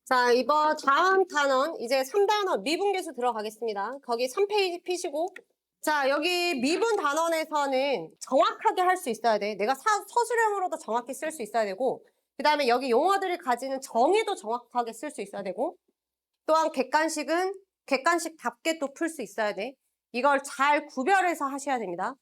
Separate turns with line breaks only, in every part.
자, 이번 다음 단원, 이제 3단원 미분계수 들어가겠습니다. 거기 3페이지 피시고. 자, 여기 미분 단원에서는 정확하게 할 수 있어야 돼. 내가 서술형으로도 정확히 쓸 수 있어야 되고, 그 다음에 여기 용어들이 가지는 정의도 정확하게 쓸 수 있어야 되고, 또한 객관식은 객관식답게 또 풀 수 있어야 돼. 이걸 잘 구별해서 하셔야 됩니다.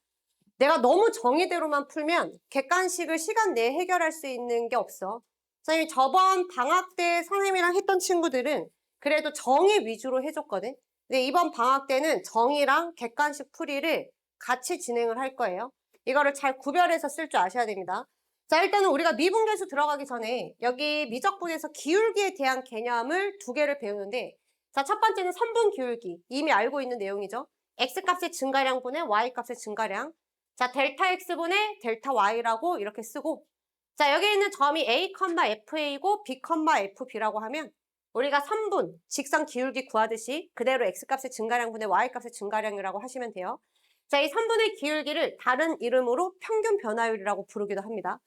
내가 너무 정의대로만 풀면 객관식을 시간 내에 해결할 수 있는 게 없어. 선생님이 저번 방학 때 선생님이랑 했던 친구들은 그래도 정의 위주로 해줬거든. 근데 이번 방학 때는 정의랑 객관식 풀이를 같이 진행을 할 거예요. 이거를 잘 구별해서 쓸 줄 아셔야 됩니다. 자, 일단은 우리가 미분계수 들어가기 전에 여기 미적분에서 기울기에 대한 개념을 두 개를 배우는데, 자, 첫 번째는 선분 기울기. 이미 알고 있는 내용이죠. x값의 증가량분의 y값의 증가량. 자, 델타 x분의 델타 y라고 이렇게 쓰고, 자, 여기 있는 점이 a, fa고 b, fb라고 하면 우리가 선분, 직선 기울기 구하듯이 그대로 x값의 증가량분의 y값의 증가량이라고 하시면 돼요. 자, 이 선분의 기울기를 다른 이름으로 평균 변화율이라고 부르기도 합니다.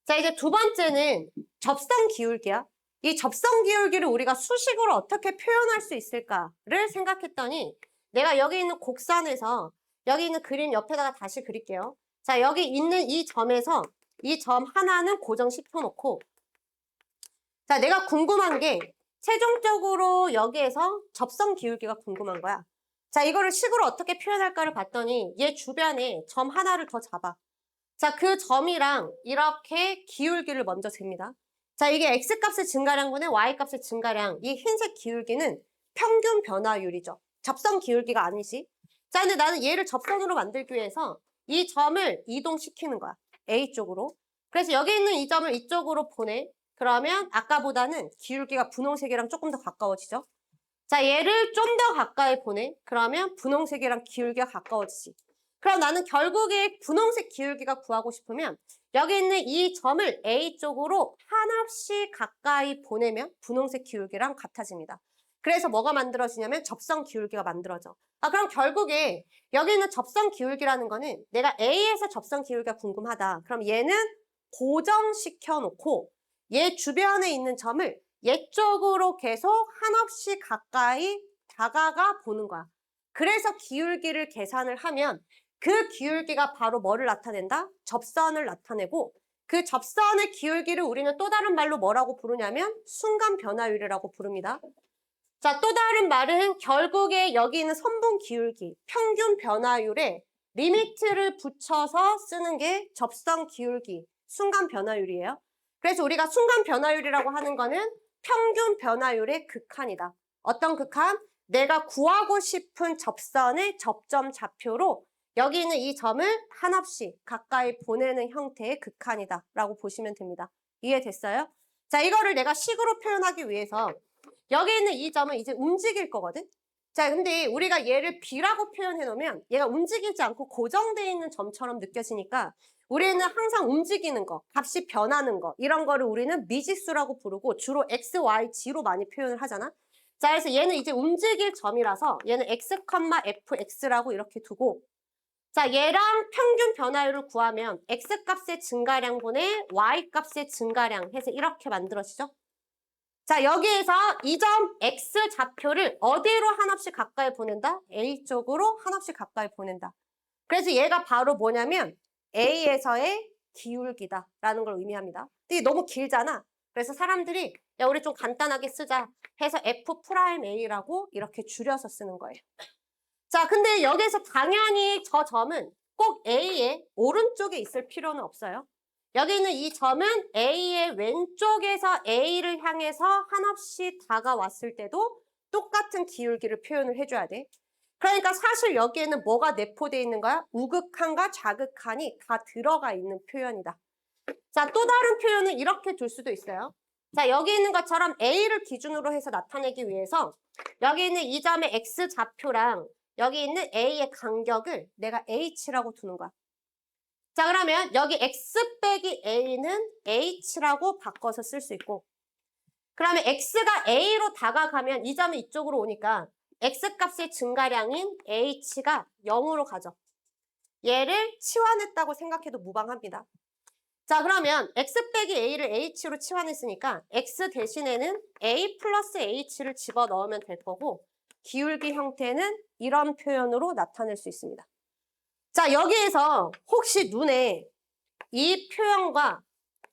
자, 이제 두 번째는 접선 기울기야. 이 접선 기울기를 우리가 수식으로 어떻게 표현할 수 있을까를 생각했더니, 내가 여기 있는 곡선에서 여기 있는 그림 옆에다가 다시 그릴게요. 자, 여기 있는 이 점에서 이 점 하나는 고정시켜놓고, 자, 내가 궁금한 게 최종적으로 여기에서 접선 기울기가 궁금한 거야. 자, 이거를 식으로 어떻게 표현할까를 봤더니 얘 주변에 점 하나를 더 잡아. 자, 그 점이랑 이렇게 기울기를 먼저 잽니다. 자, 이게 x값의 증가량분의 y값의 증가량, 이 흰색 기울기는 평균 변화율이죠. 접선 기울기가 아니지. 자, 근데 나는 얘를 접선으로 만들기 위해서 이 점을 이동시키는 거야. A 쪽으로. 그래서 여기 있는 이 점을 이쪽으로 보내. 그러면 아까보다는 기울기가 분홍색이랑 조금 더 가까워지죠. 자, 얘를 좀 더 가까이 보내. 그러면 분홍색이랑 기울기가 가까워지지. 그럼 나는 결국에 분홍색 기울기가 구하고 싶으면 여기 있는 이 점을 A 쪽으로 한없이 가까이 보내면 분홍색 기울기랑 같아집니다. 그래서 뭐가 만들어지냐면 접선 기울기가 만들어져. 그럼 결국에 여기 있는 접선 기울기라는 거는 내가 A에서 접선 기울기가 궁금하다. 그럼 얘는 고정시켜 놓고 얘 주변에 있는 점을 얘 쪽으로 계속 한없이 가까이 다가가 보는 거야. 그래서 기울기를 계산을 하면 그 기울기가 바로 뭐를 나타낸다? 접선을 나타내고, 그 접선의 기울기를 우리는 또 다른 말로 뭐라고 부르냐면 순간 변화율이라고 부릅니다. 자, 또 다른 말은 결국에 여기 있는 선분 기울기, 평균 변화율에 리미트를 붙여서 쓰는 게 접선 기울기, 순간 변화율이에요. 그래서 우리가 순간 변화율이라고 하는 거는 평균 변화율의 극한이다. 어떤 극한? 내가 구하고 싶은 접선의 접점 좌표로 여기 있는 이 점을 한없이 가까이 보내는 형태의 극한이다 라고 보시면 됩니다. 이해됐어요? 자, 이거를 내가 식으로 표현하기 위해서 여기 있는 이 점은 이제 움직일 거거든? 자, 근데 우리가 얘를 B라고 표현해 놓으면 얘가 움직이지 않고 고정되어 있는 점처럼 느껴지니까 우리는 항상 움직이는 거, 값이 변하는 거, 이런 거를 우리는 미지수라고 부르고 주로 X, Y, G로 많이 표현을 하잖아? 자, 그래서 얘는 이제 움직일 점이라서 얘는 X, FX라고 이렇게 두고, 자, 얘랑 평균 변화율을 구하면 X값의 증가량분의 Y값의 증가량 해서 이렇게 만들어지죠? 자, 여기에서 이 점 X 좌표를 어디로 한없이 가까이 보낸다? A 쪽으로 한없이 가까이 보낸다. 그래서 얘가 바로 뭐냐면 A에서의 기울기다라는 걸 의미합니다. 근데 이게 너무 길잖아. 그래서 사람들이 야, 우리 좀 간단하게 쓰자 해서 F'A라고 이렇게 줄여서 쓰는 거예요. 자, 근데 여기서 당연히 저 점은 꼭 A의 오른쪽에 있을 필요는 없어요. 여기 있는 이 점은 A의 왼쪽에서 A를 향해서 한없이 다가왔을 때도 똑같은 기울기를 표현을 해줘야 돼. 그러니까 사실 여기에는 뭐가 내포되어 있는 거야? 우극한과 좌극한이 다 들어가 있는 표현이다. 자, 또 다른 표현은 이렇게 둘 수도 있어요. 자, 여기 있는 것처럼 A를 기준으로 해서 나타내기 위해서 여기 있는 이 점의 X 좌표랑 여기 있는 A의 간격을 내가 H라고 두는 거야. 자, 그러면 여기 X 빼기 A는 H라고 바꿔서 쓸 수 있고, 그러면 X가 A로 다가가면 이 점이 이쪽으로 오니까 X값의 증가량인 H가 0으로 가죠. 얘를 치환했다고 생각해도 무방합니다. 자, 그러면 x 빼기 a를 h로 치환했으니까 x 대신에는 a 플러스 h를 집어넣으면 될 거고 기울기 형태는 이런 표현으로 나타낼 수 있습니다. 자, 여기에서 혹시 눈에 이 표현과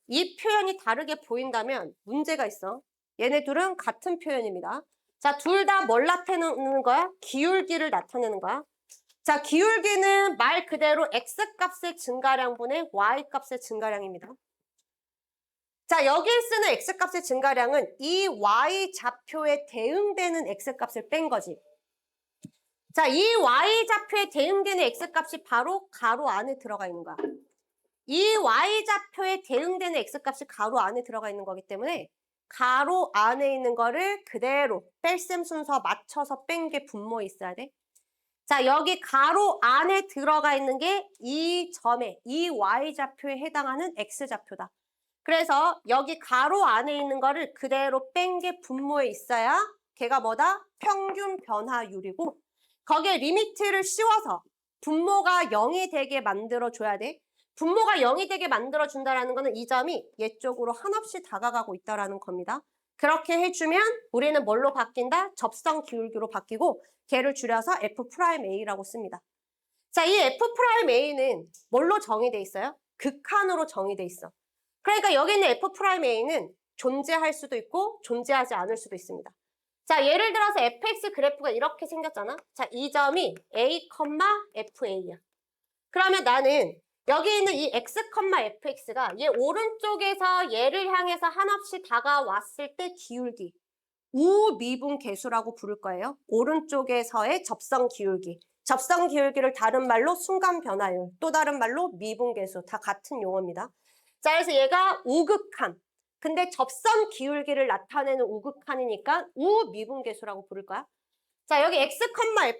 이 표현이 다르게 보인다면 문제가 있어. 얘네 둘은 같은 표현입니다. 자, 둘 다 뭘 나타내는 거야? 기울기를 나타내는 거야. 자, 기울기는 말 그대로 x값의 증가량분의 y값의 증가량입니다. 자, 여기에 쓰는 x값의 증가량은 이 y좌표에 대응되는 x값을 뺀 거지. 자, 이 y좌표에 대응되는 x값이 바로 가로 안에 들어가 있는 거야. 이 y좌표에 대응되는 x값이 가로 안에 들어가 있는 거기 때문에 가로 안에 있는 거를 그대로 뺄셈 순서 맞춰서 뺀 게 분모에 있어야 돼. 자, 여기 가로 안에 들어가 있는 게 이 점에, 이 y좌표에 해당하는 x좌표다. 그래서 여기 가로 안에 있는 거를 그대로 뺀 게 분모에 있어야 걔가 뭐다? 평균 변화율이고 거기에 리미트를 씌워서 분모가 0이 되게 만들어줘야 돼. 분모가 0이 되게 만들어준다는 거는 이 점이 얘 쪽으로 한없이 다가가고 있다는 겁니다. 그렇게 해주면 우리는 뭘로 바뀐다? 접성 기울기로 바뀌고 걔를 줄여서 F'A라고 씁니다. 자, 이 F'A는 뭘로 정의돼 있어요? 극한으로 정의돼 있어. 그러니까 여기 있는 F'A는 존재할 수도 있고 존재하지 않을 수도 있습니다. 자, 예를 들어서 fx 그래프가 이렇게 생겼잖아. 자, 이 점이 a, fa야. 그러면 나는 여기 있는 이 x, fx가 얘 오른쪽에서 얘를 향해서 한없이 다가왔을 때 기울기, 우미분계수라고 부를 거예요. 오른쪽에서의 접성 기울기. 접성 기울기를 다른 말로 순간 변화율, 또 다른 말로 미분계수, 다 같은 용어입니다. 자, 그래서 얘가 우극한. 근데 접선 기울기를 나타내는 우극한이니까 우미분계수라고 부를 거야. 자, 여기 x,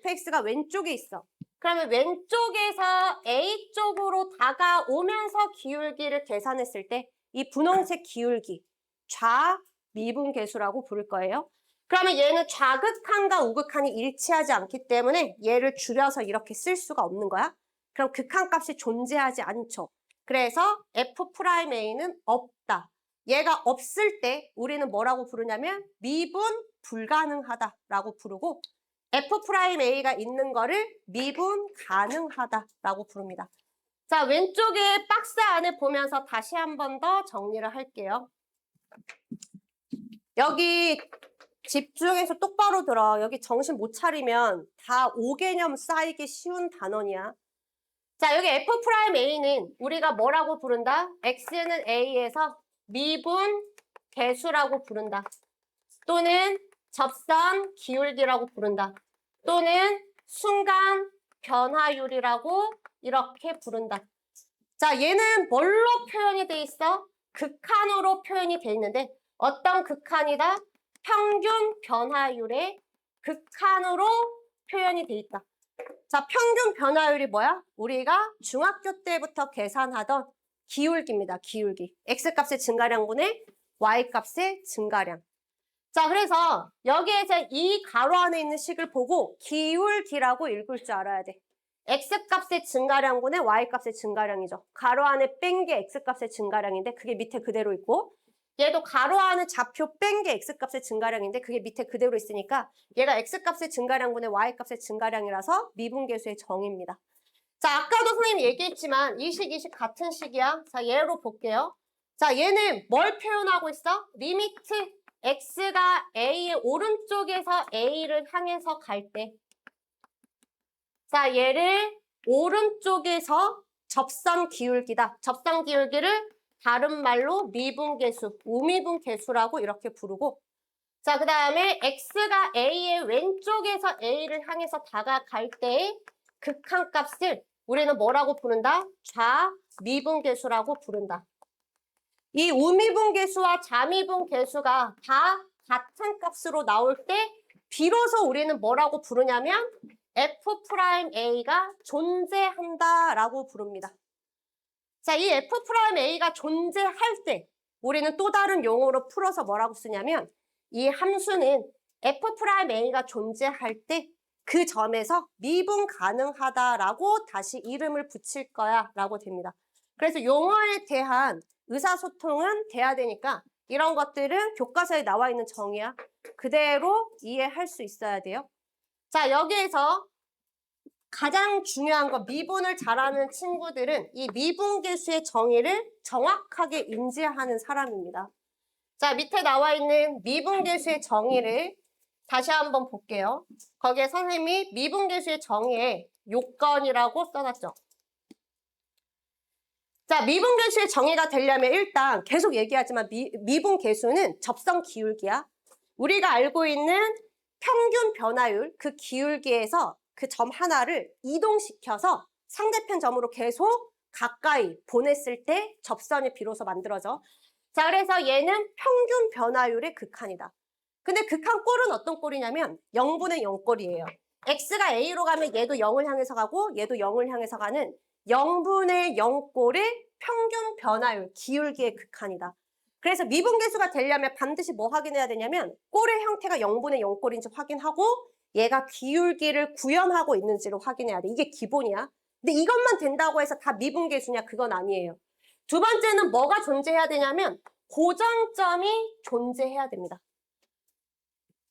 fx가 왼쪽에 있어. 그러면 왼쪽에서 A 쪽으로 다가오면서 기울기를 계산했을 때 이 분홍색 기울기, 좌미분계수라고 부를 거예요. 그러면 얘는 좌극한과 우극한이 일치하지 않기 때문에 얘를 줄여서 이렇게 쓸 수가 없는 거야. 그럼 극한값이 존재하지 않죠. 그래서 F'A는 없다. 얘가 없을 때 우리는 뭐라고 부르냐면 미분 불가능하다라고 부르고 F'A가 있는 거를 미분 가능하다라고 부릅니다. 자, 왼쪽에 박스 안에 보면서 다시 한 번 더 정리를 할게요. 여기 집중해서 똑바로 들어. 여기 정신 못 차리면 다 오개념 쌓이기 쉬운 단원이야. 자, 여기 F'A는 우리가 뭐라고 부른다? X는 A에서 미분 계수라고 부른다. 또는 접선 기울기라고 부른다. 또는 순간 변화율이라고 이렇게 부른다. 자, 얘는 뭘로 표현이 돼 있어? 극한으로 표현이 돼 있는데 어떤 극한이다? 평균 변화율의 극한으로 표현이 돼 있다. 자, 평균 변화율이 뭐야? 우리가 중학교 때부터 계산하던 기울기입니다. 기울기. X값의 증가량분의 Y값의 증가량. 자, 그래서 여기에서 이 가로 안에 있는 식을 보고 기울기라고 읽을 줄 알아야 돼. X값의 증가량분의 Y값의 증가량이죠. 가로 안에 뺀 게 X값의 증가량인데 그게 밑에 그대로 있고 얘도 가로 안에 좌표 뺀 게 X값의 증가량인데 그게 밑에 그대로 있으니까 얘가 X값의 증가량분의 Y값의 증가량이라서 미분계수의 정의입니다. 자, 아까도 선생님이 얘기했지만 이 식 같은 식이야. 자, 얘로 볼게요. 자, 얘는 뭘 표현하고 있어? 리미트 x가 a의 오른쪽에서 a를 향해서 갈 때. 자, 얘를 오른쪽에서 접선 기울기다. 접선 기울기를 다른 말로 미분계수, 우미분계수라고 이렇게 부르고 자, 그 다음에 x가 a의 왼쪽에서 a를 향해서 다가갈 때의 극한값을 우리는 뭐라고 부른다? 좌미분계수라고 부른다. 이 우미분계수와 좌미분계수가 다 같은 값으로 나올 때 비로소 우리는 뭐라고 부르냐면 F'A가 존재한다라고 부릅니다. 자, 이 F'A가 존재할 때 우리는 또 다른 용어로 풀어서 뭐라고 쓰냐면 이 함수는 F'A가 존재할 때 그 점에서 미분 가능하다라고 다시 이름을 붙일 거야 라고 됩니다. 그래서 용어에 대한 의사소통은 돼야 되니까 이런 것들은 교과서에 나와 있는 정의야. 그대로 이해할 수 있어야 돼요. 자, 여기에서 가장 중요한 거, 미분을 잘하는 친구들은 이 미분계수의 정의를 정확하게 인지하는 사람입니다. 자, 밑에 나와 있는 미분계수의 정의를 다시 한번 볼게요. 거기에 선생님이 미분계수의 정의에 요건이라고 써놨죠. 자, 미분계수의 정의가 되려면 일단 계속 얘기하지만 미분계수는 접성 기울기야. 우리가 알고 있는 평균 변화율, 그 기울기에서 그 점 하나를 이동시켜서 상대편 점으로 계속 가까이 보냈을 때 접선이 비로소 만들어져. 자, 그래서 얘는 평균 변화율의 극한이다. 근데 극한 꼴은 어떤 꼴이냐면 0분의 0 꼴이에요. x가 a로 가면 얘도 0을 향해서 가고 얘도 0을 향해서 가는 0분의 0 꼴의 평균 변화율, 기울기의 극한이다. 그래서 미분계수가 되려면 반드시 뭐 확인해야 되냐면 꼴의 형태가 0분의 0 꼴인지 확인하고 얘가 기울기를 구현하고 있는지를 확인해야 돼. 이게 기본이야. 근데 이것만 된다고 해서 다 미분계수냐? 그건 아니에요. 두 번째는 뭐가 존재해야 되냐면 고정점이 존재해야 됩니다.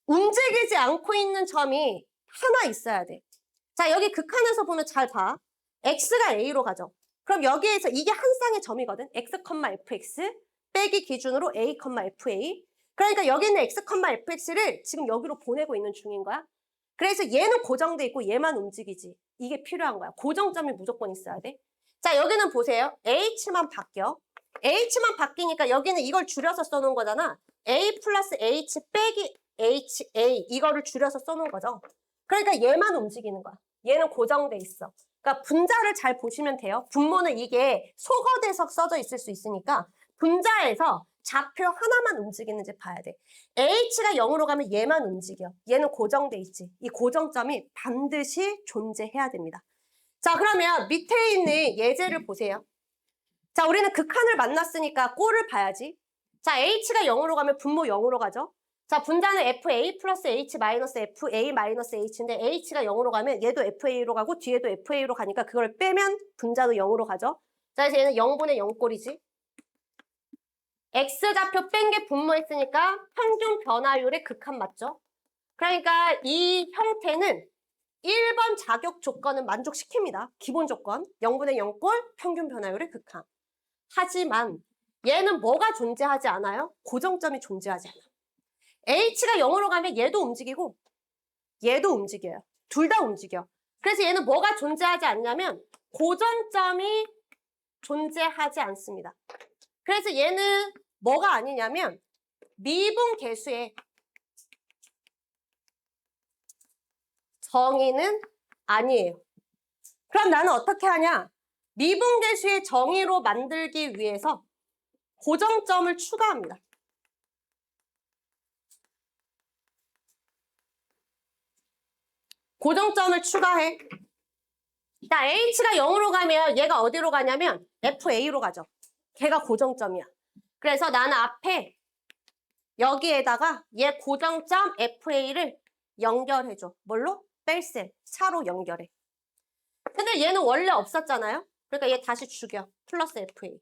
움직이지 않고 있는 점이 하나 있어야 돼. 자, 여기 극한에서 보면 잘 봐. x가 a로 가죠. 그럼 여기에서 이게 한 쌍의 점이거든. x, fx 빼기 기준으로 a, fa. 그러니까 여기 있는 x, fx를 지금 여기로 보내고 있는 중인 거야. 그래서 얘는 고정돼 있고 얘만 움직이지. 이게 필요한 거야. 고정점이 무조건 있어야 돼. 자, 여기는 보세요. h만 바뀌어. h만 바뀌니까 여기는 이걸 줄여서 써놓은 거잖아. a 플러스 h 빼기 ha 이거를 줄여서 써놓은 거죠. 그러니까 얘만 움직이는 거야. 얘는 고정돼 있어. 그러니까 분자를 잘 보시면 돼요. 분모는 이게 소거돼서 써져 있을 수 있으니까 분자에서 좌표 하나만 움직이는지 봐야 돼. h가 0으로 가면 얘만 움직여. 얘는 고정돼 있지. 이 고정점이 반드시 존재해야 됩니다. 자, 그러면 밑에 있는 예제를 보세요. 자, 우리는 극한을 만났으니까 꼴을 봐야지. 자, h가 0으로 가면 분모 0으로 가죠. 자, 분자는 fa 플러스 h 마이너스 fa 마이너스 h인데 h가 0으로 가면 얘도 fa로 가고 뒤에도 fa로 가니까 그걸 빼면 분자도 0으로 가죠. 자, 그래서 얘는 0분의 0 꼴이지. x좌표 뺀 게 분모했으니까 평균 변화율의 극한 맞죠? 그러니까 이 형태는 1번 자격 조건은 만족시킵니다. 기본 조건 0분의 0 꼴 평균 변화율의 극한. 하지만 얘는 뭐가 존재하지 않아요? 고정점이 존재하지 않아. h가 0으로 가면 얘도 움직이고 얘도 움직여요. 둘 다 움직여. 그래서 얘는 뭐가 존재하지 않냐면 고정점이 존재하지 않습니다. 그래서 얘는 뭐가 아니냐면 미분계수의 정의는 아니에요. 그럼 나는 어떻게 하냐? 미분계수의 정의로 만들기 위해서 고정점을 추가합니다. 고정점을 추가해. 자, h가 0으로 가면 얘가 어디로 가냐면 fa로 가죠. 걔가 고정점이야. 그래서 나는 앞에 여기에다가 얘 고정점 fa를 연결해줘. 뭘로? 뺄셈, 차로 연결해. 근데 얘는 원래 없었잖아요. 그러니까 얘 다시 죽여. 플러스 fa.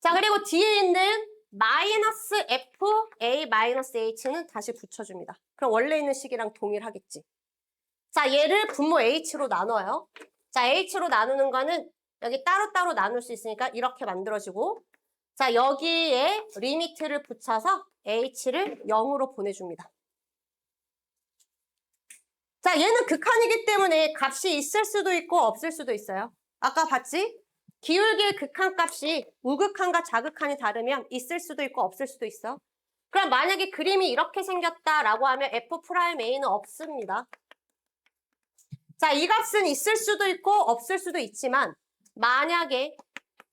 자, 그리고 뒤에 있는 마이너스 fa 마이너스 h는 다시 붙여줍니다. 그럼 원래 있는 식이랑 동일하겠지. 자, 얘를 분모 h로 나눠요. 자, h로 나누는 거는 여기 따로따로 나눌 수 있으니까 이렇게 만들어지고, 자, 여기에 리미트를 붙여서 h를 0으로 보내줍니다. 자, 얘는 극한이기 때문에 값이 있을 수도 있고 없을 수도 있어요. 아까 봤지? 기울기의 극한값이 우극한과 자극한이 다르면 있을 수도 있고 없을 수도 있어. 그럼 만약에 그림이 이렇게 생겼다라고 하면 f'A는 없습니다. 자, 이 값은 있을 수도 있고 없을 수도 있지만 만약에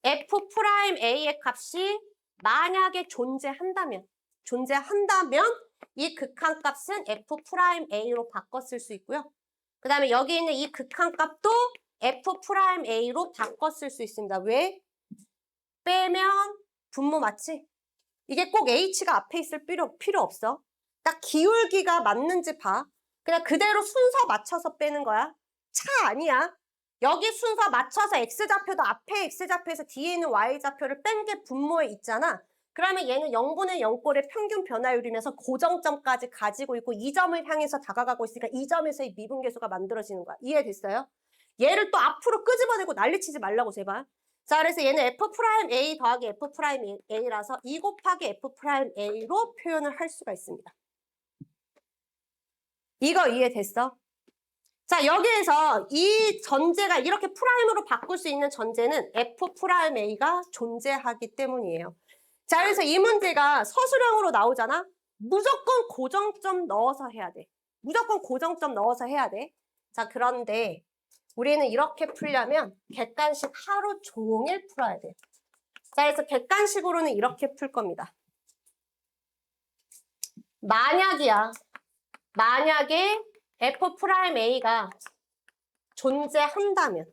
f'A의 값이 만약에 존재한다면 이 극한값은 f'A로 바꿨을 수 있고요. 그 다음에 여기 있는 이 극한값도 f'A로 바꿨을 수 있습니다. 왜? 빼면 분모 맞지? 이게 꼭 h가 앞에 있을 필요 없어. 딱 기울기가 맞는지 봐. 그냥 그대로 순서 맞춰서 빼는 거야. 차 아니야. 여기 순서 맞춰서 X좌표도 앞에 X좌표에서 뒤에 있는 Y좌표를 뺀 게 분모에 있잖아. 그러면 얘는 0분의 0꼴의 평균 변화율이면서 고정점까지 가지고 있고 이 점을 향해서 다가가고 있으니까 이 점에서의 미분계수가 만들어지는 거야. 이해됐어요? 얘를 또 앞으로 끄집어내고 난리치지 말라고 제발. 자, 그래서 얘는 F'A 더하기 F'A라서 2 곱하기 F'A로 표현을 할 수가 있습니다. 이거 이해됐어? 자, 여기에서 이 전제가 이렇게 프라임으로 바꿀 수 있는 전제는 F'A가 존재하기 때문이에요. 자, 그래서 이 문제가 서술형으로 나오잖아? 무조건 고정점 넣어서 해야 돼. 무조건 고정점 넣어서 해야 돼. 자, 그런데 우리는 이렇게 풀려면 객관식 하루 종일 풀어야 돼. 자, 그래서 객관식으로는 이렇게 풀 겁니다. 만약이야. 만약에 F'A가 존재한다면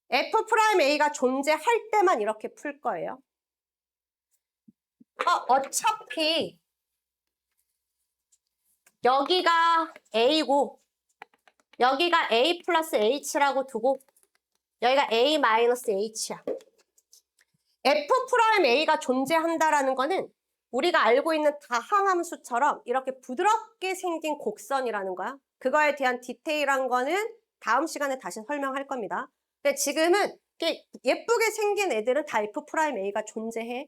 F'A가 존재할 때만 이렇게 풀 거예요. 어차피 여기가 A고 여기가 A 플러스 H라고 두고 여기가 A 마이너스 H야. F'A가 존재한다라는 거는 우리가 알고 있는 다항함수처럼 이렇게 부드럽게 생긴 곡선이라는 거야. 그거에 대한 디테일한 거는 다음 시간에 다시 설명할 겁니다. 근데 지금은 이렇게 예쁘게 생긴 애들은 다 F'A가 존재해.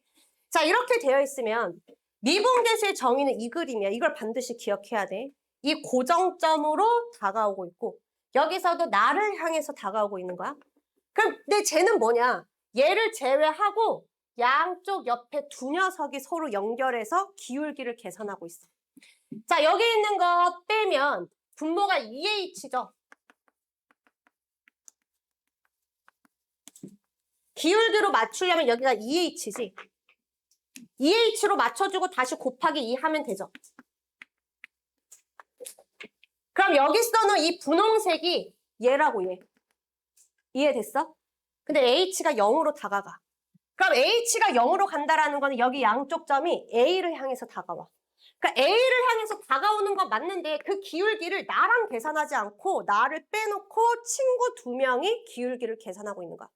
자, 이렇게 되어 있으면 미분계수의 정의는 이 그림이야. 이걸 반드시 기억해야 돼. 이 고정점으로 다가오고 있고 여기서도 나를 향해서 다가오고 있는 거야. 그럼 근데 쟤는 뭐냐? 얘를 제외하고 양쪽 옆에 두 녀석이 서로 연결해서 기울기를 계산하고 있어. 자, 여기 있는 거 빼면 분모가 2H죠. 기울기로 맞추려면 여기가 2H지. 2H로 맞춰주고 다시 곱하기 2 하면 되죠. 그럼 여기서는 이 분홍색이 얘라고 얘. 이해됐어? 근데 H가 0으로 다가가. 그럼 H가 0으로 간다라는 거는 여기 양쪽 점이 A를 향해서 다가와. 그러니까 A를 향해서 다가오는 건 맞는데 그 기울기를 나랑 계산하지 않고 나를 빼놓고 친구 두 명이 기울기를 계산하고 있는 거야.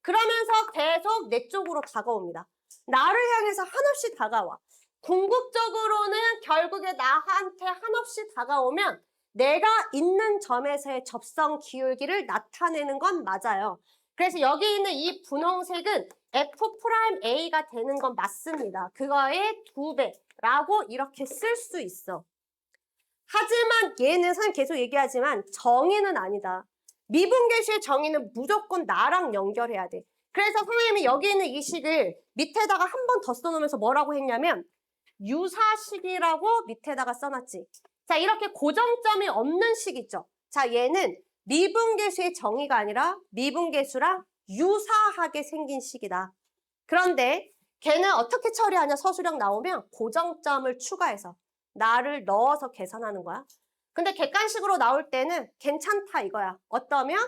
그러면서 계속 내 쪽으로 다가옵니다. 나를 향해서 한없이 다가와. 궁극적으로는 결국에 나한테 한없이 다가오면 내가 있는 점에서의 접성 기울기를 나타내는 건 맞아요. 그래서 여기 있는 이 분홍색은 F'A가 되는 건 맞습니다. 그거의 2배라고 이렇게 쓸 수 있어. 하지만 얘는 선생님 계속 얘기하지만 정의는 아니다. 미분계수의 정의는 무조건 나랑 연결해야 돼. 그래서 선생님이 여기 있는 이 식을 밑에다가 한 번 더 써놓으면서 뭐라고 했냐면 유사식이라고 밑에다가 써놨지. 자, 이렇게 고정점이 없는 식 있죠. 자, 얘는 미분계수의 정의가 아니라 미분계수랑 유사하게 생긴 식이다. 그런데 걔는 어떻게 처리하냐? 서술형 나오면 고정점을 추가해서 나를 넣어서 계산하는 거야. 근데 객관식으로 나올 때는 괜찮다 이거야. 어떠면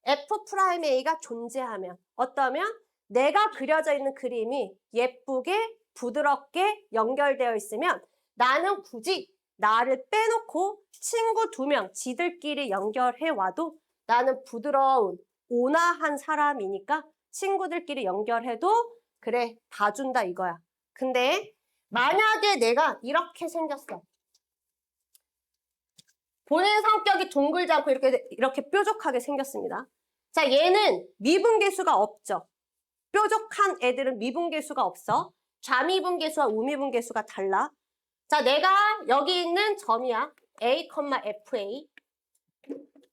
F'A가 존재하면, 어떠면 내가 그려져 있는 그림이 예쁘게 부드럽게 연결되어 있으면 나는 굳이 나를 빼놓고 친구 2명 지들끼리 연결해 와도 나는 부드러운 온화한 사람이니까 친구들끼리 연결해도 그래 봐준다 이거야. 근데 만약에 내가 이렇게 생겼어. 본인 성격이 동글지 않고 이렇게 뾰족하게 생겼습니다. 자, 얘는 미분계수가 없죠. 뾰족한 애들은 미분계수가 없어. 좌미분계수와 우미분계수가 달라. 자, 내가 여기 있는 점이야. A, FA.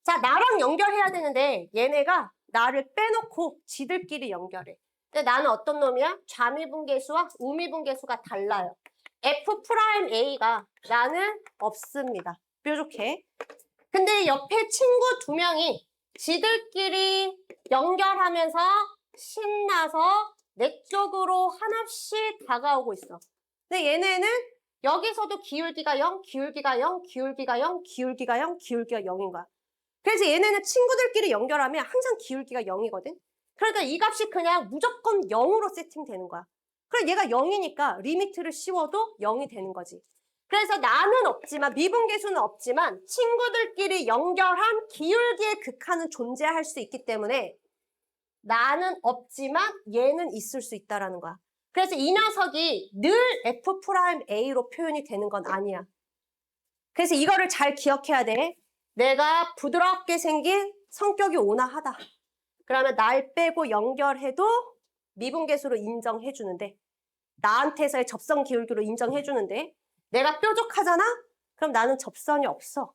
자, 나랑 연결해야 되는데 얘네가 나를 빼놓고 지들끼리 연결해. 근데 나는 어떤 놈이야? 좌미분계수와 우미분계수가 달라요. F'A가 나는 없습니다. 뾰족해. 근데 옆에 친구 2명이 지들끼리 연결하면서 신나서 내 쪽으로 한없이 다가오고 있어. 근데 얘네는 여기서도 기울기가 0, 기울기가 0, 기울기가 0, 기울기가 0, 기울기가 0인 거야. 그래서 얘네는 친구들끼리 연결하면 항상 기울기가 0이거든. 그러니까 이 값이 그냥 무조건 0으로 세팅되는 거야. 그럼 얘가 0이니까 리미트를 씌워도 0이 되는 거지. 그래서 나는 없지만, 미분계수는 없지만 친구들끼리 연결한 기울기의 극한은 존재할 수 있기 때문에 나는 없지만 얘는 있을 수 있다라는 거야. 그래서 이 녀석이 늘 F'A로 표현이 되는 건 아니야. 그래서 이거를 잘 기억해야 돼. 내가 부드럽게 생긴 성격이 온화하다. 그러면 날 빼고 연결해도 미분계수로 인정해 주는데, 나한테서의 접선 기울기로 인정해 주는데, 내가 뾰족하잖아? 그럼 나는 접선이 없어.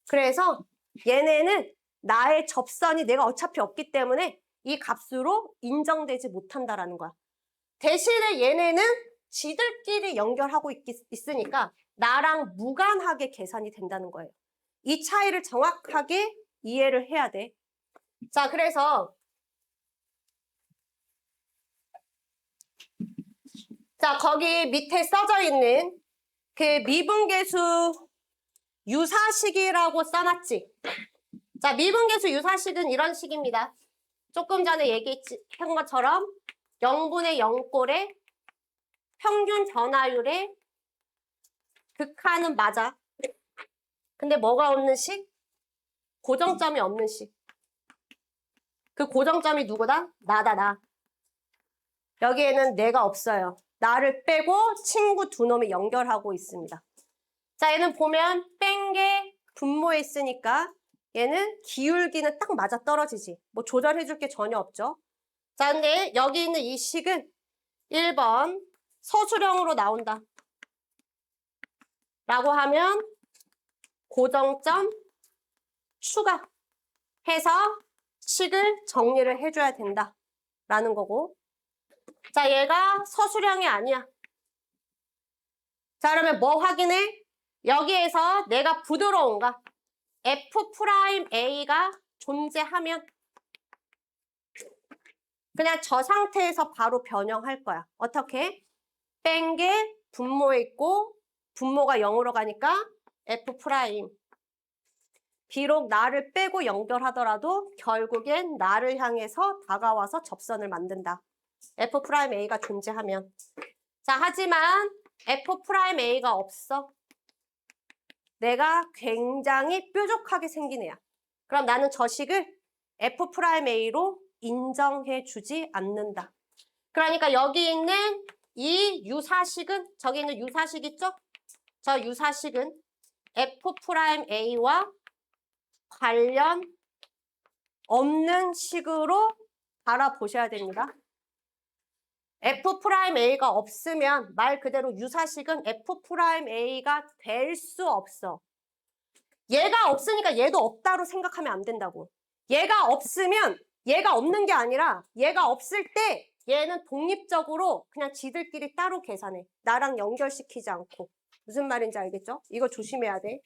그래서 얘네는 나의 접선이 내가 어차피 없기 때문에 이 값으로 인정되지 못한다라는 거야. 대신에 얘네는 지들끼리 연결하고 있으니까 나랑 무관하게 계산이 된다는 거예요. 이 차이를 정확하게 이해를 해야 돼. 자, 그래서 자, 거기 밑에 써져 있는 그 미분계수 유사식이라고 써놨지. 자, 미분계수 유사식은 이런 식입니다. 조금 전에 얘기한 것처럼 0분의 0꼴에 평균 변화율의 극한은 맞아. 근데 뭐가 없는 식? 고정점이 없는 식. 그 고정점이 누구다? 나다, 나. 여기에는 내가 없어요. 나를 빼고 친구 두 놈이 연결하고 있습니다. 자, 얘는 보면 뺀 게 분모했으니까 얘는 기울기는 딱 맞아 떨어지지. 뭐 조절해 줄 게 전혀 없죠. 자, 근데 여기 있는 이 식은 1번 서술형으로 나온다. 라고 하면 고정점 추가해서 식을 정리를 해줘야 된다. 라는 거고. 자, 얘가 서술형이 아니야. 자, 그러면 뭐 확인해? 여기에서 내가 부드러운가? F'A가 존재하면 그냥 저 상태에서 바로 변형할 거야. 어떻게? 뺀 게 분모에 있고 분모가 0으로 가니까 F'. 비록 나를 빼고 연결하더라도 결국엔 나를 향해서 다가와서 접선을 만든다. F'A가 존재하면. 자, 하지만 F'A가 없어. 내가 굉장히 뾰족하게 생긴 애야. 그럼 나는 저 식을 F'A로 인정해 주지 않는다. 그러니까 여기 있는 이 유사식은, 저기 있는 유사식 있죠? 저 유사식은 F'A와 관련 없는 식으로 바라보셔야 됩니다. F'A가 없으면 말 그대로 유사식은 F'A가 될 수 없어. 얘가 없으니까 얘도 없다로 생각하면 안 된다고. 얘가 없으면 얘가 없는 게 아니라 얘가 없을 때 얘는 독립적으로 그냥 지들끼리 따로 계산해. 나랑 연결시키지 않고. 무슨 말인지 알겠죠? 이거 조심해야 돼.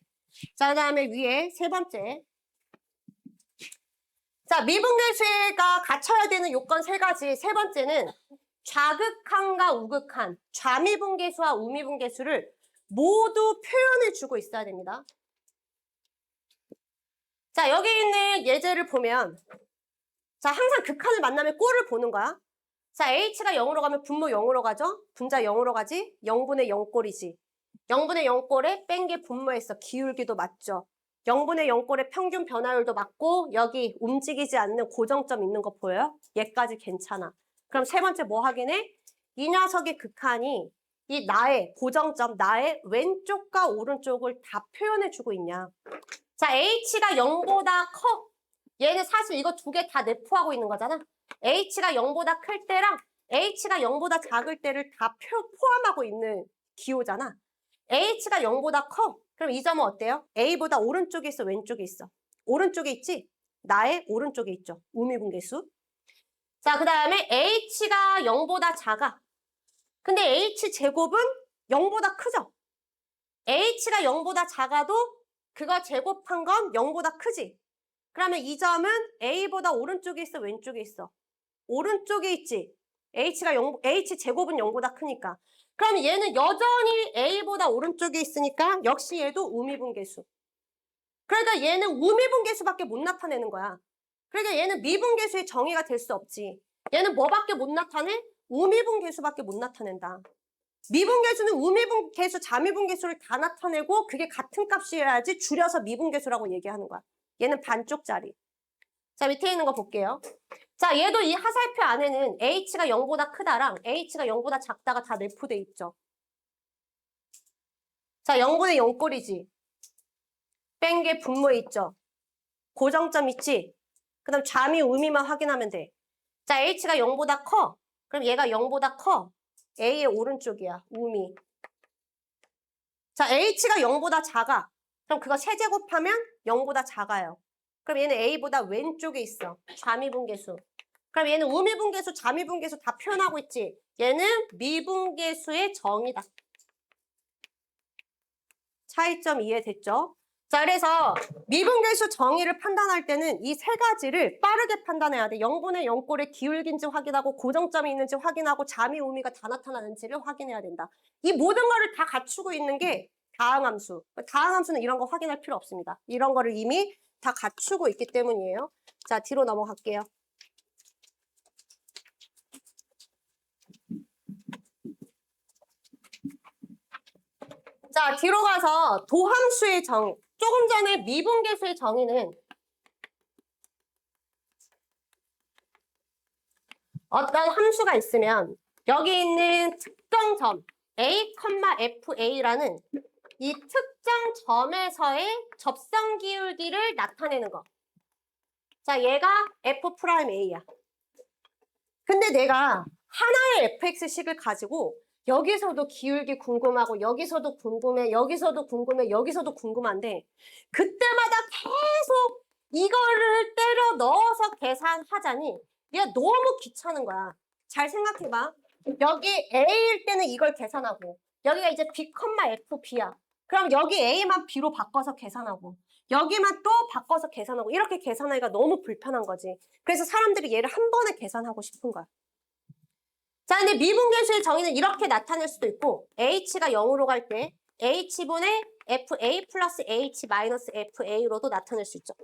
자, 그다음에 위에 세 번째. 자, 미분계수가 갖춰야 되는 요건 세 가지. 세 번째는 좌극한과 우극한, 좌미분계수와 우미분계수를 모두 표현해주고 있어야 됩니다. 자, 여기 있는 예제를 보면, 자, 항상 극한을 만나면 꼴을 보는 거야. 자, h가 0으로 가면 분모 0으로 가죠? 분자 0으로 가지? 0분의 0꼴이지. 0분의 0꼴에 뺀 게 분모했어. 기울기도 맞죠? 0분의 0꼴의 평균 변화율도 맞고 여기 움직이지 않는 고정점 있는 거 보여요? 얘까지 괜찮아. 그럼 세 번째 뭐 확인해? 이 녀석의 극한이 이 나의 고정점, 나의 왼쪽과 오른쪽을 다 표현해주고 있냐. 자, h가 0보다 커. 얘는 사실 이거 두 개 다 내포하고 있는 거잖아. h가 0보다 클 때랑 h가 0보다 작을 때를 다 포함하고 있는 기호잖아. h가 0보다 커. 그럼 이 점은 어때요? a보다 오른쪽에 있어, 왼쪽에 있어? 오른쪽에 있지? 나의 오른쪽에 있죠. 우미분계수. 자, 그 다음에 h가 0보다 작아. 근데 h제곱은 0보다 크죠? h가 0보다 작아도 그거 제곱한 건 0보다 크지? 그러면 이 점은 a보다 오른쪽에 있어, 왼쪽에 있어? 오른쪽에 있지? h제곱은 0보다 크니까. 그럼 얘는 여전히 a보다 오른쪽에 있으니까 역시 얘도 우미분계수. 그러니까 얘는 우미분계수밖에 못 나타내는 거야. 그러니까 얘는 미분계수의 정의가 될 수 없지. 얘는 뭐밖에 못 나타내? 우미분계수밖에 못 나타낸다. 미분계수는 우미분계수, 자미분계수를 다 나타내고 그게 같은 값이어야지 줄여서 미분계수라고 얘기하는 거야. 얘는 반쪽짜리. 자, 밑에 있는 거 볼게요. 자, 얘도 이 하살표 안에는 h가 0보다 크다랑 h가 0보다 작다가 다 내포돼 있죠. 자, 0분의 0꼴이지. 뺀 게 분모에 있죠. 고정점 있지. 그 다음 좌미, 우미만 확인하면 돼. 자, h가 0보다 커. 그럼 얘가 0보다 커. a의 오른쪽이야. 우미. 자, h가 0보다 작아. 그럼 그거 세제곱하면 0보다 작아요. 그럼 얘는 a보다 왼쪽에 있어. 좌미분계수. 그럼 얘는 우미분계수, 좌미분계수 다 표현하고 있지. 얘는 미분계수의 정의다. 차이점 이해됐죠? 자, 그래서 미분계수 정의를 판단할 때는 이 세 가지를 빠르게 판단해야 돼. 0분의 0꼴의 기울기인지 확인하고 고정점이 있는지 확인하고 자미, 우미가 다 나타나는지를 확인해야 된다. 이 모든 거를 다 갖추고 있는 게 다항함수. 다항함수는 이런 거 확인할 필요 없습니다. 이런 거를 이미 다 갖추고 있기 때문이에요. 자, 뒤로 넘어갈게요. 자, 뒤로 가서 도함수의 정의. 조금 전에 미분계수의 정의는 어떤 함수가 있으면 여기 있는 특정 점 a, fa라는 이 특정 점에서의 접선 기울기를 나타내는 거. 자, 얘가 f'a야. 근데 내가 하나의 fx식을 가지고 여기서도 기울기 궁금하고 여기서도 궁금해, 여기서도 궁금해, 여기서도 궁금한데 그때마다 계속 이거를 때려 넣어서 계산하자니 얘가 너무 귀찮은 거야. 잘 생각해봐. 여기 A일 때는 이걸 계산하고 여기가 이제 B, FB야. 그럼 여기 A만 B로 바꿔서 계산하고 여기만 또 바꿔서 계산하고 이렇게 계산하기가 너무 불편한 거지. 그래서 사람들이 얘를 한 번에 계산하고 싶은 거야. 자, 근데 미분계수의 정의는 이렇게 나타낼 수도 있고 h가 0으로 갈 때 h분의 fa 플러스 h 마이너스 fa로도 나타낼 수 있죠.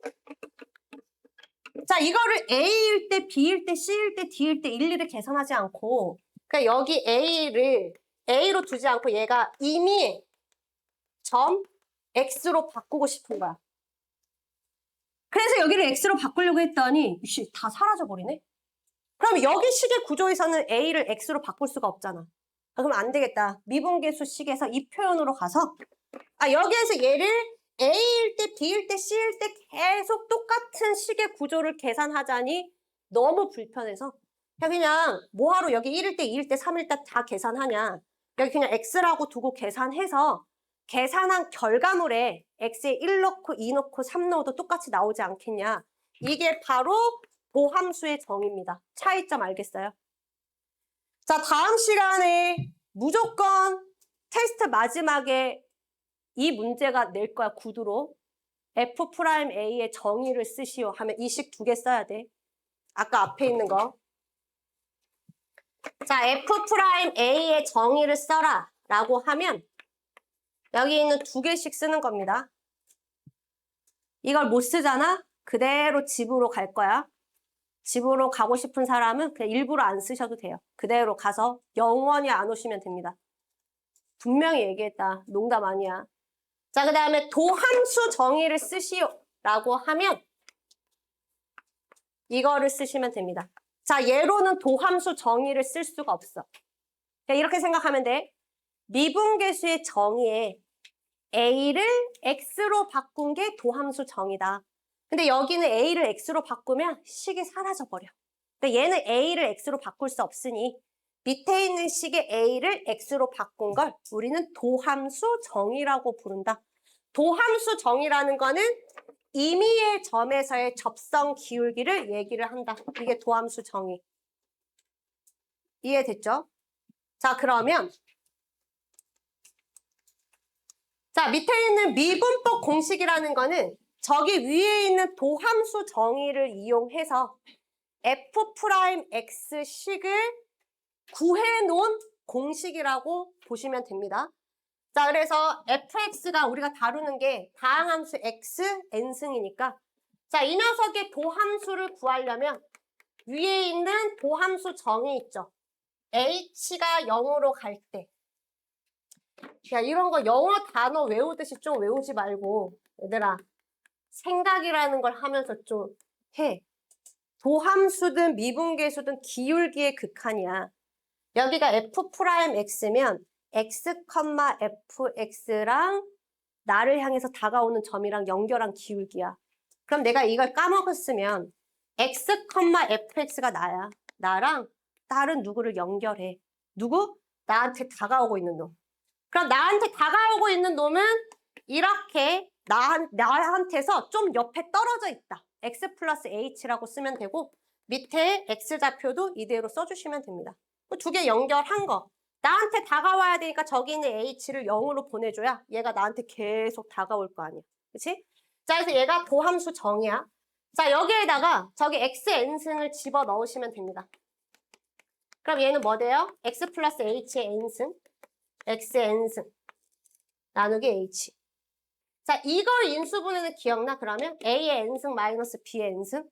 자, 이거를 a일 때, b일 때, c일 때, d일 때 일일이 계산하지 않고 그러니까 여기 a를 a로 두지 않고 얘가 이미 점 x로 바꾸고 싶은 거야. 그래서 여기를 x로 바꾸려고 했더니 다 사라져버리네. 그럼 여기 식의 구조에서는 a를 x로 바꿀 수가 없잖아. 그럼 안 되겠다. 미분계수 식에서 이 표현으로 가서 여기에서 얘를 a일 때, b일 때, c일 때 계속 똑같은 식의 구조를 계산하자니 너무 불편해서 그냥 뭐하러 여기 1일 때, 2일 때, 3일 때 다 계산하냐. 여기 그냥 x라고 두고 계산해서 계산한 결과물에 x에 1 넣고 2 넣고 3 넣어도 똑같이 나오지 않겠냐. 이게 바로 도함수의 정의입니다. 차이점 알겠어요? 자, 다음 시간에 무조건 테스트 마지막에 이 문제가 낼 거야, 구두로. F'A의 정의를 쓰시오 하면 이 식 2개 써야 돼. 아까 앞에 있는 거. 자, F'A의 정의를 써라 라고 하면 여기 있는 2개씩 쓰는 겁니다. 이걸 못 쓰잖아? 그대로 집으로 갈 거야. 집으로 가고 싶은 사람은 그냥 일부러 안 쓰셔도 돼요. 그대로 가서 영원히 안 오시면 됩니다. 분명히 얘기했다. 농담 아니야. 자, 그 다음에 도함수 정의를 쓰시오 라고 하면 이거를 쓰시면 됩니다. 자, 얘로는 도함수 정의를 쓸 수가 없어. 이렇게 생각하면 돼. 미분계수의 정의에 A를 X로 바꾼 게 도함수 정의다. 근데 여기는 A를 X로 바꾸면 식이 사라져버려. 그러니까 얘는 A를 X로 바꿀 수 없으니 밑에 있는 식의 A를 X로 바꾼 걸 우리는 도함수 정의라고 부른다. 도함수 정의라는 거는 임의의 점에서의 접선 기울기를 얘기를 한다. 이게 도함수 정의. 이해됐죠? 자, 그러면 자, 밑에 있는 미분법 공식이라는 거는 저기 위에 있는 도함수 정의를 이용해서 F'X 식을 구해놓은 공식이라고 보시면 됩니다. 자, 그래서 fx가 우리가 다루는 게 다항함수 x, n승이니까 자, 이 녀석의 도함수를 구하려면 위에 있는 도함수 정의 있죠. h가 0으로 갈 때 야, 이런 거 영어 단어 외우듯이 좀 외우지 말고, 얘들아, 생각이라는 걸 하면서 좀 해. 도함수든 미분계수든 기울기의 극한이야. 여기가 f'x면 x, fx랑 나를 향해서 다가오는 점이랑 연결한 기울기야. 그럼 내가 이걸 까먹었으면 x, fx가 나야. 나랑 다른 누구를 연결해. 누구? 나한테 다가오고 있는 놈. 그럼 나한테 다가오고 있는 놈은 이렇게 나한테서 좀 옆에 떨어져 있다. x 플러스 h라고 쓰면 되고 밑에 x좌표도 이대로 써주시면 됩니다. 두 개 연결한 거. 나한테 다가와야 되니까 저기 있는 h를 0으로 보내줘야 얘가 나한테 계속 다가올 거 아니야. 그치? 자, 그래서 얘가 도함수 정이야. 자, 여기에다가 저기 xn승을 집어 넣으시면 됩니다. 그럼 얘는 뭐 돼요? x 플러스 h의 n승, xn승 나누기 h. 자, 이걸 인수분해는 기억나? 그러면 a의 n승 마이너스 b의 n승?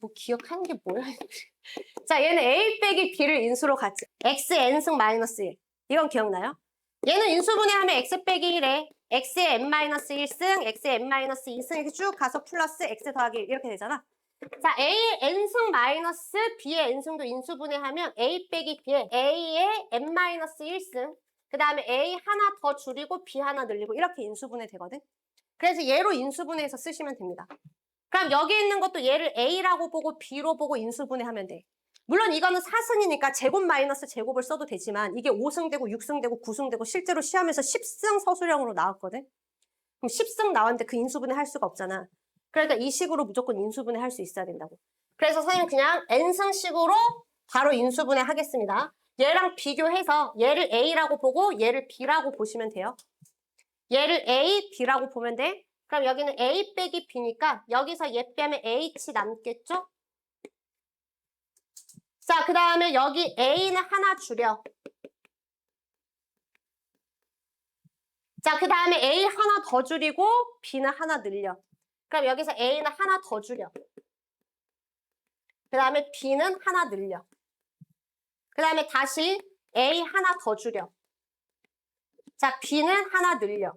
뭐 기억하는 게 뭐야? 자, 얘는 a 빼기 b를 인수로 같이. x n승 마이너스 1. 이건 기억나요? 얘는 인수분해하면 x 빼기 1에 x의 n 마이너스 1승, x의 n 마이너스 2승 이렇게 쭉 가서 플러스 x 더하기 1 이렇게 되잖아. 자, a의 n승 마이너스 b의 n승도 인수분해하면 a 빼기 b에 a의 n 마이너스 1승 그 다음에 a 하나 더 줄이고 b 하나 늘리고 이렇게 인수분해 되거든. 그래서 얘로 인수분해해서 쓰시면 됩니다. 그럼 여기 있는 것도 얘를 a라고 보고 b로 보고 인수분해하면 돼. 물론 이거는 4승이니까 제곱 마이너스 제곱을 써도 되지만 이게 5승 되고 6승 되고 9승 되고 실제로 시험에서 10승 서술형으로 나왔거든. 그럼 10승 나왔는데 그 인수분해 할 수가 없잖아. 그러니까 이 식으로 무조건 인수분해 할 수 있어야 된다고. 그래서 선생님 그냥 n승식으로 바로 인수분해 하겠습니다. 얘랑 비교해서 얘를 a라고 보고 얘를 b라고 보시면 돼요. 얘를 a, b라고 보면 돼. 그럼 여기는 a 빼기 b니까 여기서 얘 빼면 h 남겠죠? 자, 그 다음에 여기 a는 하나 줄여. 자, 그 다음에 a 하나 더 줄이고 b는 하나 늘려. 그럼 여기서 a는 하나 더 줄여. 그 다음에 b는 하나 늘려. 그 다음에 다시 a 하나 더 줄여. 자, b는 하나 늘려.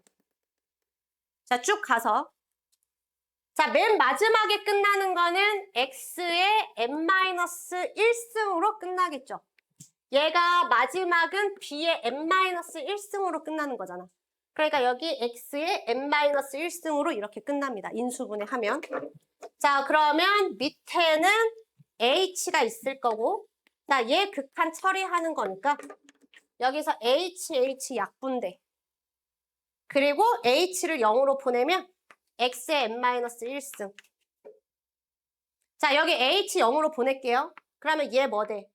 자, 쭉 가서. 자, 맨 마지막에 끝나는 거는 x의 n-1승으로 끝나겠죠. 얘가 마지막은 b의 n-1승으로 끝나는 거잖아. 그러니까 여기 x의 n-1승으로 이렇게 끝납니다. 인수분해하면. 자, 그러면 밑에는 h가 있을 거고 자, 얘 극한 처리하는 거니까 여기서 h 약분돼. 그리고 h를 0으로 보내면 x의 n-1승. 자, 여기 h 0으로 보낼게요. 그러면 얘 뭐 돼?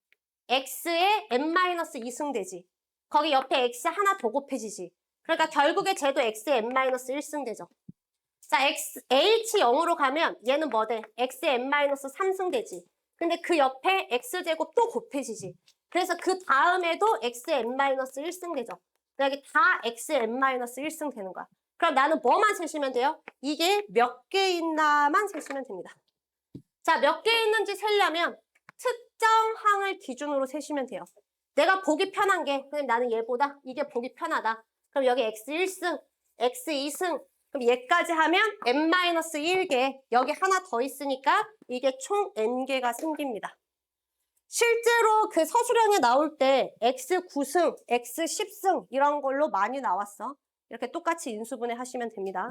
x의 n-2승 되지. 거기 옆에 x 하나 더 곱해지지. 그러니까 결국에 쟤도 x의 n-1승 되죠. 자, h 0으로 가면 얘는 뭐 돼? x의 n-3승 되지. 근데 그 옆에 x제곱 또 곱해지지. 그래서 그 다음에도 x의 n-1승 되죠. 여기 다 x의 n-1승 되는 거야. 그럼 나는 뭐만 세시면 돼요? 이게 몇 개 있나만 세시면 됩니다. 자, 몇 개 있는지 세려면 특정 항을 기준으로 세시면 돼요. 내가 보기 편한 게 그냥 나는 얘보다 이게 보기 편하다. 그럼 여기 x1승, x2승 그럼 얘까지 하면 n-1개 여기 하나 더 있으니까 이게 총 n개가 생깁니다. 실제로 그 서술형에 나올 때 x9승, x10승 이런 걸로 많이 나왔어. 이렇게 똑같이 인수분해 하시면 됩니다.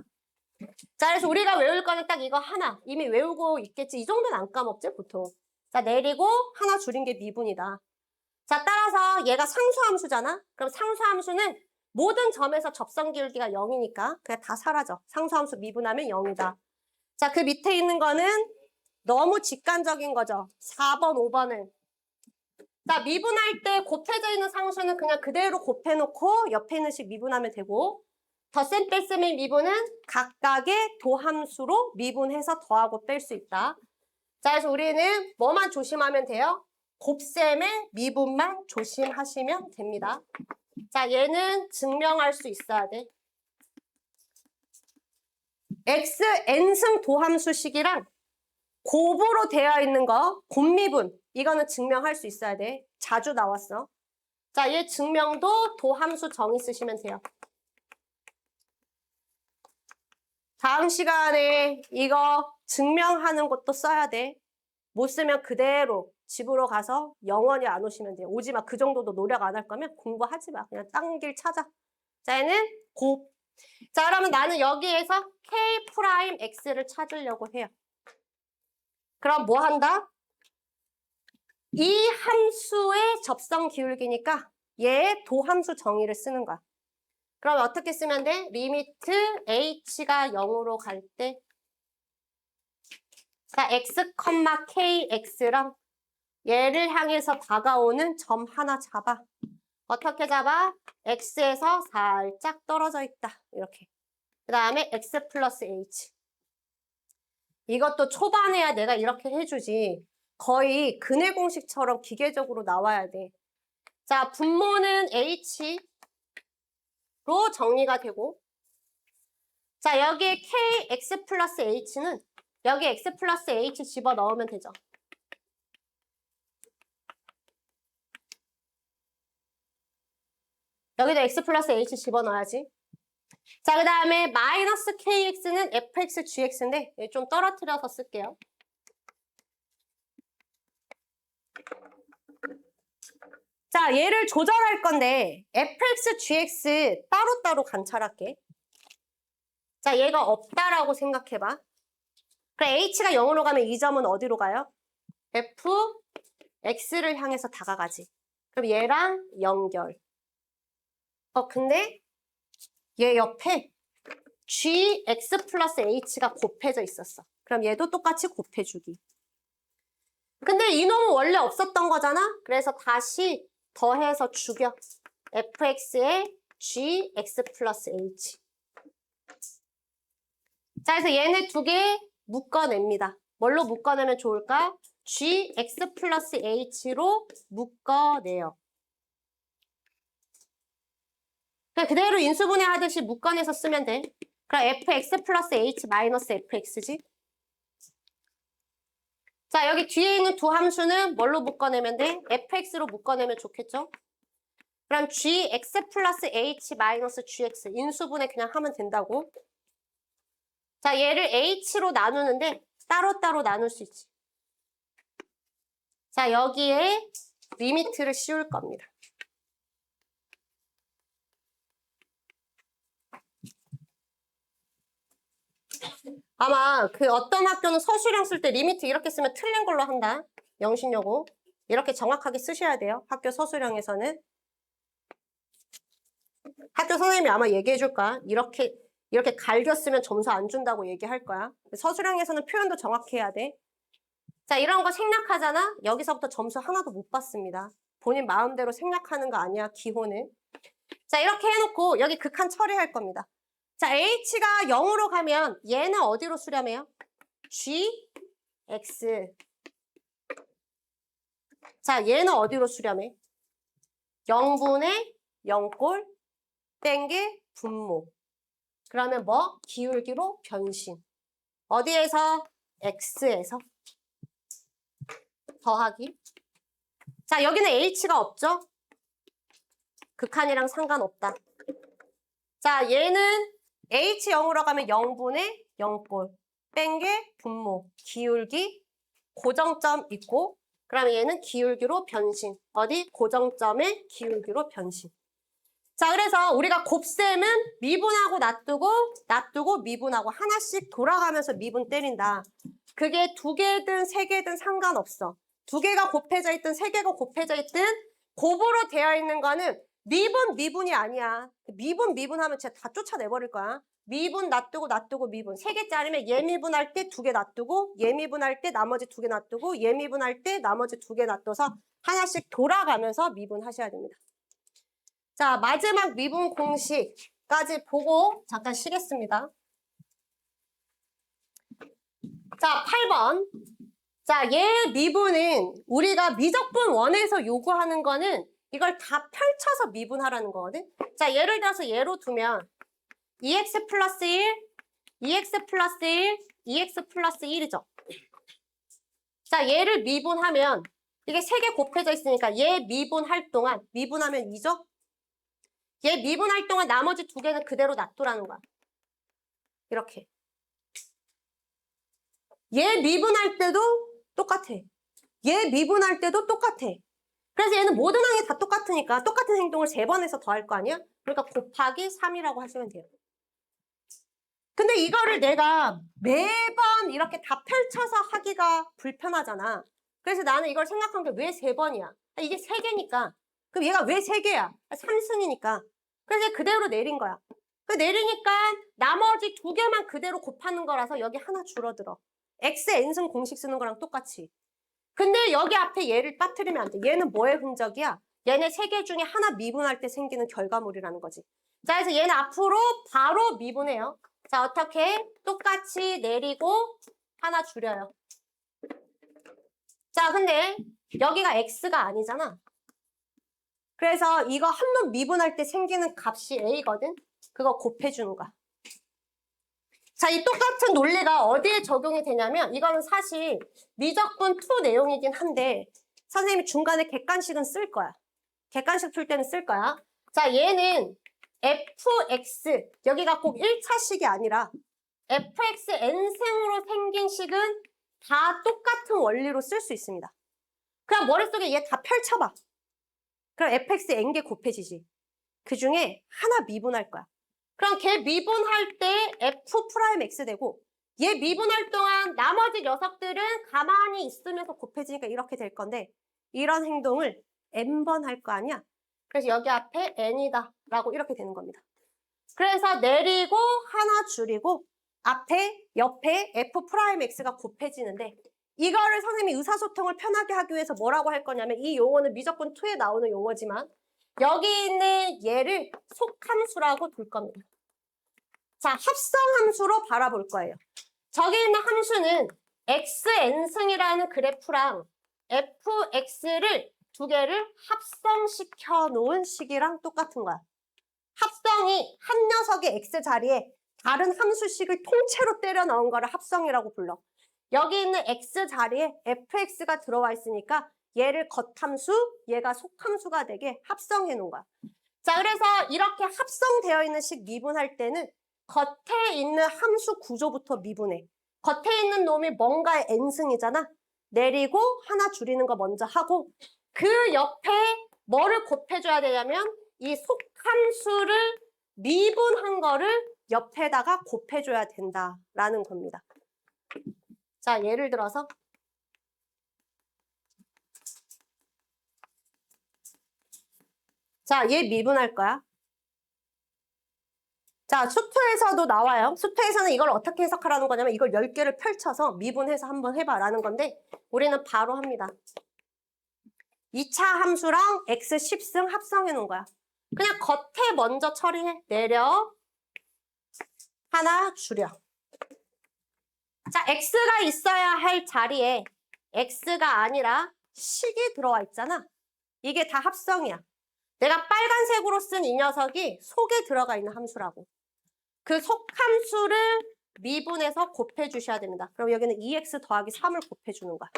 자, 그래서 우리가 외울 거는 딱 이거 하나. 이미 외우고 있겠지. 이 정도는 안 까먹지, 보통. 자, 내리고 하나 줄인 게 미분이다. 자, 따라서 얘가 상수함수잖아? 그럼 상수함수는 모든 점에서 접선 기울기가 0이니까 그냥 다 사라져. 상수함수 미분하면 0이다. 자, 그 밑에 있는 거는 너무 직관적인 거죠. 4번, 5번은. 자, 미분할 때 곱해져 있는 상수는 그냥 그대로 곱해놓고 옆에 있는 식 미분하면 되고 덧셈 뺄셈의 미분은 각각의 도함수로 미분해서 더하고 뺄 수 있다. 자, 그래서 우리는 뭐만 조심하면 돼요? 곱셈의 미분만 조심하시면 됩니다. 자, 얘는 증명할 수 있어야 돼. x, n승 도함수식이랑 곱으로 되어 있는 거, 곱미분. 이거는 증명할 수 있어야 돼. 자주 나왔어. 자, 얘 증명도 도함수 정의 쓰시면 돼요. 다음 시간에 이거 증명하는 것도 써야 돼. 못 쓰면 그대로 집으로 가서 영원히 안 오시면 돼요. 오지 마. 그 정도도 노력 안 할 거면 공부하지 마. 그냥 딴 길 찾아. 자, 얘는 곱. 자, 그러면 나는 여기에서 K 프라임 X를 찾으려고 해요. 그럼 뭐 한다? 이 함수의 접선 기울기니까 얘의 도함수 정의를 쓰는 거야. 그럼 어떻게 쓰면 돼? 리미트 h가 0으로 갈 때 자, x, kx랑 얘를 향해서 다가오는 점 하나 잡아. 어떻게 잡아? x에서 살짝 떨어져 있다. 이렇게. 그 다음에 x 플러스 h. 이것도 초반에야 내가 이렇게 해주지. 거의 근해 공식처럼 기계적으로 나와야 돼. 자, 분모는 h로 정리가 되고 자, 여기에 k, x 플러스 h는 여기 x 플러스 h 집어넣으면 되죠. 여기도 x 플러스 h 집어넣어야지. 자, 그 다음에 마이너스 kx는 fx, gx인데 좀 떨어뜨려서 쓸게요. 자, 얘를 조절할 건데 fx, gx 따로따로 관찰할게. 자, 얘가 없다라고 생각해봐. 그럼 h가 0으로 가면 이 점은 어디로 가요? fx를 향해서 다가가지. 그럼 얘랑 연결. 근데 얘 옆에 gx 플러스 h가 곱해져 있었어. 그럼 얘도 똑같이 곱해주기. 근데 이놈은 원래 없었던 거잖아? 그래서 다시 더해서 죽여. fx에 gx 플러스 h. 자, 그래서 얘네 두 개 묶어냅니다. 뭘로 묶어내면 좋을까? gx 플러스 h로 묶어내요. 그대로 인수분해 하듯이 묶어내서 쓰면 돼. 그럼 fx 플러스 h 마이너스 fx지. 자, 여기 뒤에 있는 두 함수는 뭘로 묶어내면 돼? fx로 묶어내면 좋겠죠? 그럼 gx 플러스 h 마이너스 gx 인수분해 그냥 하면 된다고. 자, 얘를 h로 나누는데 따로따로 나눌 수 있지. 자, 여기에 리미트를 씌울 겁니다. 아마 그 어떤 학교는 서술형 쓸 때 리미트 이렇게 쓰면 틀린 걸로 한다. 영신여고. 이렇게 정확하게 쓰셔야 돼요. 학교 서술형에서는. 학교 선생님이 아마 얘기해 줄 거야. 이렇게 갈겨 쓰면 점수 안 준다고 얘기할 거야. 서술형에서는 표현도 정확히 해야 돼. 자, 이런 거 생략하잖아? 여기서부터 점수 하나도 못 받습니다. 본인 마음대로 생략하는 거 아니야, 기호는. 자, 이렇게 해놓고 여기 극한 처리할 겁니다. 자, h가 0으로 가면 얘는 어디로 수렴해요? g, x. 자, 얘는 어디로 수렴해? 0분의 0꼴 땡게 분모. 그러면 뭐? 기울기로 변신. 어디에서? x에서. 더하기. 자, 여기는 h가 없죠? 극한이랑 상관없다. 자, 얘는 h 0으로 가면 0분의 0꼴 뺀게 분모. 기울기 고정점 있고 그러면 얘는 기울기로 변신. 어디? 고정점의 기울기로 변신. 자, 그래서 우리가 곱셈은 미분하고 놔두고 미분하고 하나씩 돌아가면서 미분 때린다. 그게 두 개든 세 개든 상관없어. 두 개가 곱해져 있든 세 개가 곱해져 있든 곱으로 되어 있는 거는 미분이 아니야. 미분하면 진짜 다 쫓아내버릴 거야. 미분 놔두고 미분. 세 개짜리면 예미분할 때 두 개 놔두고 예미분할 때 나머지 두 개 놔두고 예미분할 때 나머지 두 개 놔둬서 하나씩 돌아가면서 미분하셔야 됩니다. 자, 마지막 미분 공식까지 보고 잠깐 쉬겠습니다. 자, 8번. 자, 얘 미분은 우리가 미적분 원에서 요구하는 거는 이걸 다 펼쳐서 미분하라는 거거든. 자, 예를 들어서 예로 두면 2x 플러스 1, 2x 플러스 1, 2x 플러스 1이죠. 자, 얘를 미분하면 이게 3개 곱해져 있으니까 얘 미분할 동안, 미분하면 2죠? 얘 미분할 동안 나머지 2개는 그대로 놔두라는 거야. 이렇게. 얘 미분할 때도 똑같아. 얘 미분할 때도 똑같아. 그래서 얘는 모든 항이 다 똑같으니까 똑같은 행동을 3번 해서 더할 거 아니야? 그러니까 곱하기 3이라고 하시면 돼요. 근데 이거를 내가 매번 이렇게 다 펼쳐서 하기가 불편하잖아. 그래서 나는 이걸 생각한 게 왜 3번이야? 이게 3개니까. 그럼 얘가 왜 3개야? 3승이니까. 그래서 그대로 내린 거야. 그 내리니까 나머지 2개만 그대로 곱하는 거라서 여기 하나 줄어들어. x, n승 공식 쓰는 거랑 똑같이. 근데 여기 앞에 얘를 빠뜨리면 안 돼. 얘는 뭐의 흔적이야? 얘네 3개 중에 하나 미분할 때 생기는 결과물이라는 거지. 자, 그래서 얘는 앞으로 바로 미분해요. 자, 어떻게? 똑같이 내리고 하나 줄여요. 자, 근데 여기가 x가 아니잖아. 그래서 이거 한 번 미분할 때 생기는 값이 a거든? 그거 곱해주는 거야. 자, 이 똑같은 논리가 어디에 적용이 되냐면 이거는 사실 미적분 2 내용이긴 한데 선생님이 중간에 객관식은 쓸 거야. 객관식 풀 때는 쓸 거야. 자, 얘는 fx, 여기가 꼭 1차식이 아니라 fx n승으로 생긴 식은 다 똑같은 원리로 쓸 수 있습니다. 그냥 머릿속에 얘 다 펼쳐봐. 그럼 fx n개 곱해지지. 그 중에 하나 미분할 거야. 그럼 걔 미분할 때 f'(x) 되고 얘 미분할 동안 나머지 녀석들은 가만히 있으면서 곱해지니까 이렇게 될 건데 이런 행동을 n번 할 거 아니야? 그래서 여기 앞에 n이다 라고 이렇게 되는 겁니다. 그래서 내리고 하나 줄이고 앞에 옆에 f'x가 곱해지는데 이거를 선생님이 의사소통을 편하게 하기 위해서 뭐라고 할 거냐면 이 용어는 미적분 2에 나오는 용어지만 여기 있는 얘를 속함수라고 둘 겁니다. 자, 합성함수로 바라볼 거예요. 저기 있는 함수는 xn승이라는 그래프랑 fx를 2개를 합성시켜 놓은 식이랑 똑같은 거야. 합성이 한 녀석의 x 자리에 다른 함수식을 통째로 때려 넣은 거를 합성이라고 불러. 여기 있는 x 자리에 fx가 들어와 있으니까 얘를 겉함수, 얘가 속함수가 되게 합성해 놓은 거야. 자, 그래서 이렇게 합성되어 있는 식 미분할 때는 겉에 있는 함수 구조부터 미분해. 겉에 있는 놈이 뭔가의 n승이잖아. 내리고 하나 줄이는 거 먼저 하고 그 옆에 뭐를 곱해줘야 되냐면 이 속함수를 미분한 거를 옆에다가 곱해줘야 된다라는 겁니다. 자, 예를 들어서 자, 얘 미분할 거야. 자, 수투에서도 나와요. 수투에서는 이걸 어떻게 해석하라는 거냐면 이걸 10개를 펼쳐서 미분해서 한번 해봐라는 건데 우리는 바로 합니다. 2차 함수랑 x 10승 합성해 놓은 거야. 그냥 겉에 먼저 처리해. 내려, 하나 줄여. 자, x가 있어야 할 자리에 x가 아니라 식이 들어와 있잖아. 이게 다 합성이야. 내가 빨간색으로 쓴 이 녀석이 속에 들어가 있는 함수라고. 그 속함수를 미분해서 곱해주셔야 됩니다. 그럼 여기는 2x 더하기 3을 곱해주는 거야.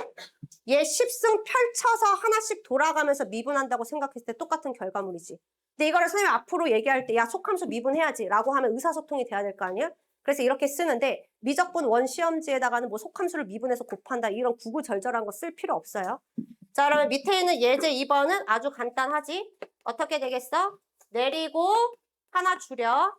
얘 10승 펼쳐서 하나씩 돌아가면서 미분한다고 생각했을 때 똑같은 결과물이지. 근데 이거를 선생님 앞으로 얘기할 때 야 속함수 미분해야지 라고 하면 의사소통이 돼야 될 거 아니야? 그래서 이렇게 쓰는데 미적분 원 시험지에다가는 뭐 속함수를 미분해서 곱한다 이런 구구절절한 거 쓸 필요 없어요. 자, 그러면 밑에 있는 예제 2번은 아주 간단하지? 어떻게 되겠어? 내리고 하나 줄여.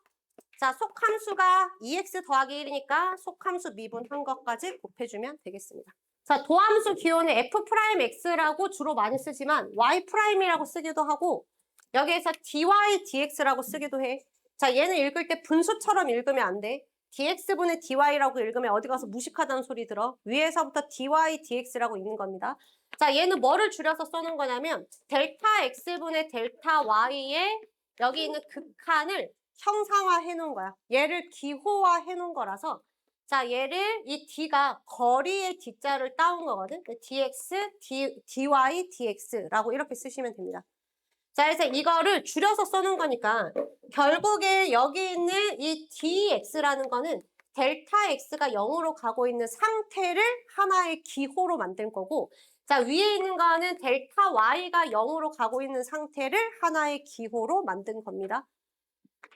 자, 속함수가 2x 더하기 1이니까 속함수 미분한 것까지 곱해주면 되겠습니다. 자, 도함수 기호는 f'x라고 주로 많이 쓰지만 y'이라고 쓰기도 하고 여기에서 dy, dx라고 쓰기도 해. 자, 얘는 읽을 때 분수처럼 읽으면 안 돼. dx분의 dy라고 읽으면 어디 가서 무식하다는 소리 들어. 위에서부터 dy, dx라고 읽는 겁니다. 자, 얘는 뭐를 줄여서 써놓은 거냐면 델타 x분의 델타 y에 여기 있는 극한을 형상화해 놓은 거야. 얘를 기호화해 놓은 거라서 자, 얘를 이 d가 거리의 d자를 따온 거거든. dx, dy, dx라고 이렇게 쓰시면 됩니다. 자, 그래서 이거를 줄여서 써놓은 거니까 결국에 여기 있는 이 dx라는 거는 델타 x가 0으로 가고 있는 상태를 하나의 기호로 만든 거고 자, 위에 있는 거는 델타 Y가 0으로 가고 있는 상태를 하나의 기호로 만든 겁니다.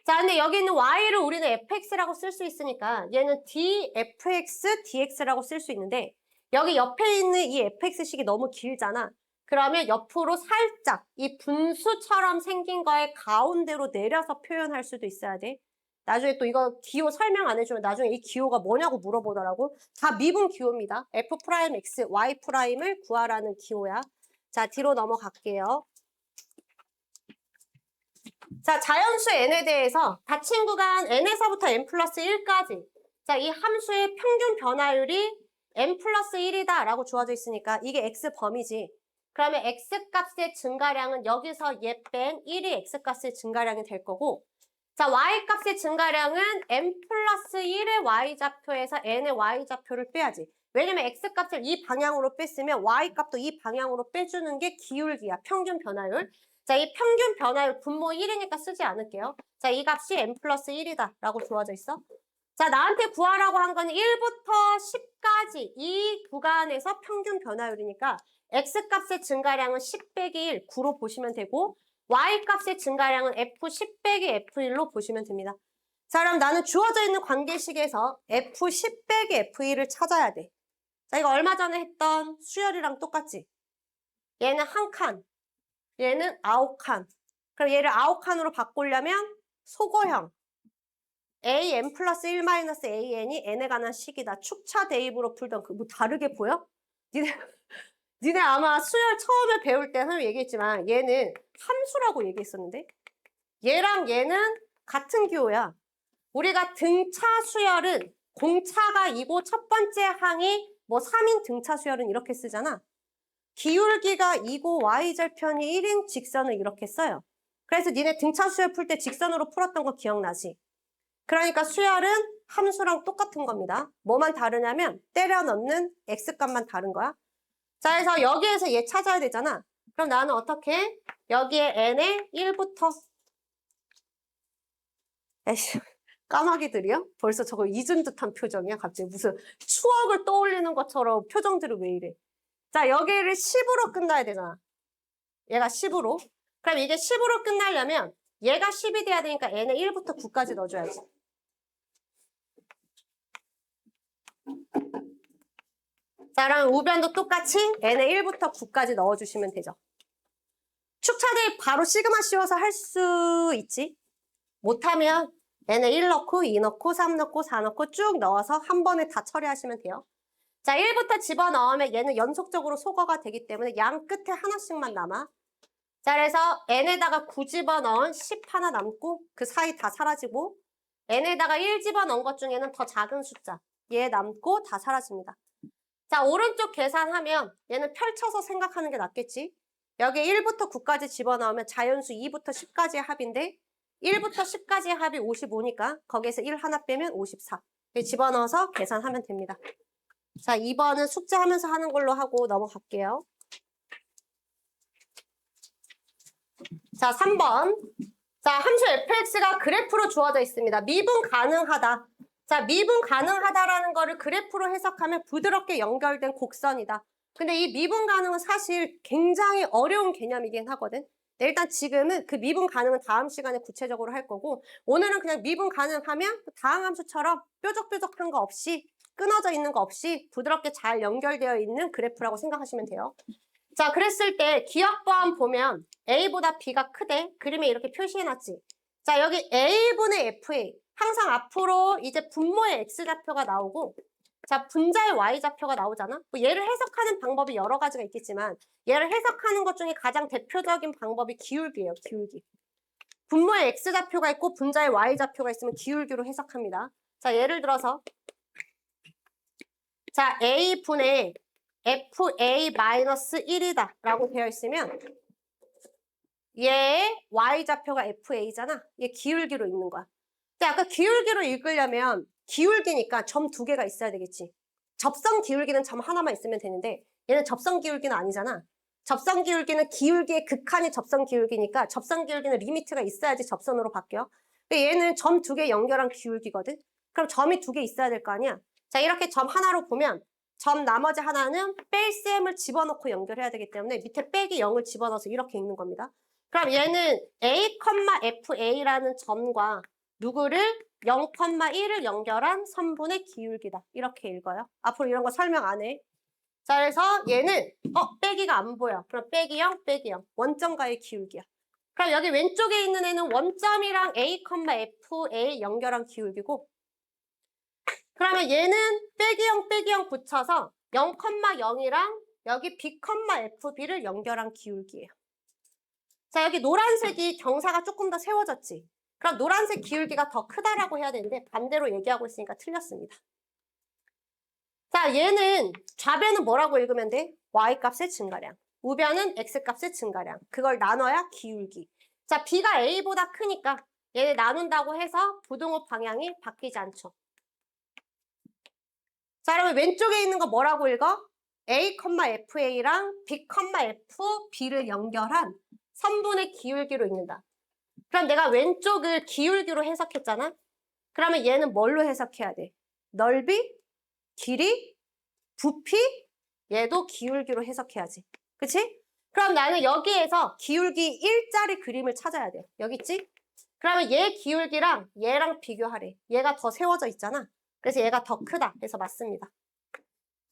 자, 근데 여기 있는 Y를 우리는 fx라고 쓸 수 있으니까 얘는 dfx, dx라고 쓸 수 있는데 여기 옆에 있는 이 fx식이 너무 길잖아. 그러면 옆으로 살짝 이 분수처럼 생긴 거에 가운데로 내려서 표현할 수도 있어야 돼. 나중에 또 이거 기호 설명 안 해주면 나중에 이 기호가 뭐냐고 물어보더라고. 다 미분 기호입니다. f'x, y'을 구하라는 기호야. 자, 뒤로 넘어갈게요. 자, 자연수 n에 대해서 닫힌 구간 n에서부터 n 플러스 1까지. 자, 이 함수의 평균 변화율이 n 플러스 1이다 라고 주어져 있으니까 이게 x 범위지. 그러면 x 값의 증가량은 여기서 얘 뺀 1이 x 값의 증가량이 될 거고, 자, y 값의 증가량은 n 플러스 1의 y좌표에서 n의 y좌표를 빼야지. 왜냐면 x 값을 이 방향으로 뺐으면 y 값도 이 방향으로 빼주는 게 기울기야. 평균 변화율. 자, 이 평균 변화율 분모 1이니까 쓰지 않을게요. 자, 이 값이 n 플러스 1이다 라고 주어져 있어. 자, 나한테 구하라고 한 건 1부터 10까지 이 구간에서 평균 변화율이니까 x 값의 증가량은 10 빼기 1, 9로 보시면 되고 y 값의 증가량은 f 10 빼기 f1로 보시면 됩니다. 자, 그럼 나는 주어져 있는 관계식에서 f 10 빼기 f1을 찾아야 돼. 자, 이거 얼마 전에 했던 수열이랑 똑같지? 얘는 한 칸, 얘는 9칸. 그럼 얘를 9칸으로 바꾸려면 소거형 an 플러스 1 마이너스 an이 n에 관한 식이다. 축차 대입으로 풀던 그 뭐 다르게 보여? 니네 아마 수열 처음에 배울 때 선생님 얘기했지만 얘는 함수라고 얘기했었는데 얘랑 얘는 같은 기호야. 우리가 등차 수열은 공차가 이고 첫 번째 항이 뭐 3인 등차 수열은 이렇게 쓰잖아. 기울기가 이고 y절편이 1인 직선을 이렇게 써요. 그래서 니네 등차 수열 풀 때 직선으로 풀었던 거 기억나지? 그러니까 수열은 함수랑 똑같은 겁니다. 뭐만 다르냐면 때려 넣는 x값만 다른 거야. 자, 그래서 여기에서 얘 찾아야 되잖아. 그럼 나는 어떻게? 여기에 n에 1부터 에이씨, 까마귀들이요? 벌써 저거 잊은 듯한 표정이야. 갑자기 무슨 추억을 떠올리는 것처럼 표정들이 왜 이래? 자, 여기를 10으로 끝나야 되잖아. 얘가 10으로. 그럼 이게 10으로 끝나려면 얘가 10이 돼야 되니까 n에 1부터 9까지 넣어줘야지. 자, 그럼 우변도 똑같이 n에 1부터 9까지 넣어주시면 되죠. 축차대입 바로 시그마 씌워서 할 수 있지. 못하면 n에 1 넣고 2 넣고 3 넣고 4 넣고 쭉 넣어서 한 번에 다 처리하시면 돼요. 자, 1부터 집어넣으면 얘는 연속적으로 소거가 되기 때문에 양 끝에 하나씩만 남아. 자, 그래서 n에다가 9 집어넣은 10 하나 남고 그 사이 다 사라지고 n에다가 1 집어넣은 것 중에는 더 작은 숫자 얘 남고 다 사라집니다. 자, 오른쪽 계산하면 얘는 펼쳐서 생각하는 게 낫겠지. 여기 1부터 9까지 집어넣으면 자연수 2부터 10까지의 합인데 1부터 10까지의 합이 55니까 거기에서 1 하나 빼면 54. 집어넣어서 계산하면 됩니다. 자, 2번은 숙제하면서 하는 걸로 하고 넘어갈게요. 자, 3번. 자, 함수 fx가 그래프로 주어져 있습니다. 미분 가능하다. 자, 미분 가능하다라는 거를 그래프로 해석하면 부드럽게 연결된 곡선이다. 근데 이 미분 가능은 사실 굉장히 어려운 개념이긴 하거든. 일단 지금은 그 미분 가능은 다음 시간에 구체적으로 할 거고 오늘은 그냥 미분 가능하면 다음 함수처럼 뾰족뾰족한 거 없이 끊어져 있는 거 없이 부드럽게 잘 연결되어 있는 그래프라고 생각하시면 돼요. 자, 그랬을 때 기억보안 보면 A보다 B가 크대. 그림에 이렇게 표시해놨지. 자, 여기 A분의 FA. 항상 앞으로 이제 분모의 X좌표가 나오고 자, 분자의 Y좌표가 나오잖아. 뭐 얘를 해석하는 방법이 여러 가지가 있겠지만 얘를 해석하는 것 중에 가장 대표적인 방법이 기울기예요. 기울기. 분모의 X좌표가 있고 분자의 Y좌표가 있으면 기울기로 해석합니다. 자, 예를 들어서 자, A분의 FA-1이다 라고 되어 있으면 얘의 Y좌표가 FA잖아. 얘 기울기로 읽는 거야. 근데 아까 기울기로 읽으려면 기울기니까 점 2개가 있어야 되겠지. 접선 기울기는 점 하나만 있으면 되는데 얘는 접선 기울기는 아니잖아. 접선 기울기는 기울기의 극한이 접선 기울기니까 접선 기울기는 리미트가 있어야지 접선으로 바뀌어. 근데 얘는 점 2개 연결한 기울기거든. 그럼 점이 2개 있어야 될 거 아니야. 자, 이렇게 점 하나로 보면 점 나머지 하나는 뺄 셈을 집어넣고 연결해야 되기 때문에 밑에 빼기 0을 집어넣어서 이렇게 읽는 겁니다. 그럼 얘는 A, FA라는 점과 누구를 0,1을 연결한 선분의 기울기다. 이렇게 읽어요. 앞으로 이런 거 설명 안 해. 자, 그래서 얘는 빼기가 안 보여. 그럼 빼기 0, 빼기 0. 원점과의 기울기야. 그럼 여기 왼쪽에 있는 애는 원점이랑 A, FA 연결한 기울기고 그러면 얘는 빼기 0, 빼기 0 붙여서 0,0이랑 여기 B, FB를 연결한 기울기예요. 자, 여기 노란색이 경사가 조금 더 세워졌지. 그럼 노란색 기울기가 더 크다라고 해야 되는데 반대로 얘기하고 있으니까 틀렸습니다. 자, 얘는 좌변은 뭐라고 읽으면 돼? Y값의 증가량. 우변은 X값의 증가량. 그걸 나눠야 기울기. 자, B가 A보다 크니까 얘네 나눈다고 해서 부등호 방향이 바뀌지 않죠. 자, 그러면 왼쪽에 있는 거 뭐라고 읽어? A, FA랑 B, FB를 연결한 선분의 기울기로 읽는다. 그럼 내가 왼쪽을 기울기로 해석했잖아? 그러면 얘는 뭘로 해석해야 돼? 넓이, 길이, 부피, 얘도 기울기로 해석해야지. 그치? 그럼 나는 여기에서 기울기 1짜리 그림을 찾아야 돼. 여기 있지? 그러면 얘 기울기랑 얘랑 비교하래. 얘가 더 세워져 있잖아. 그래서 얘가 더 크다. 그래서 맞습니다.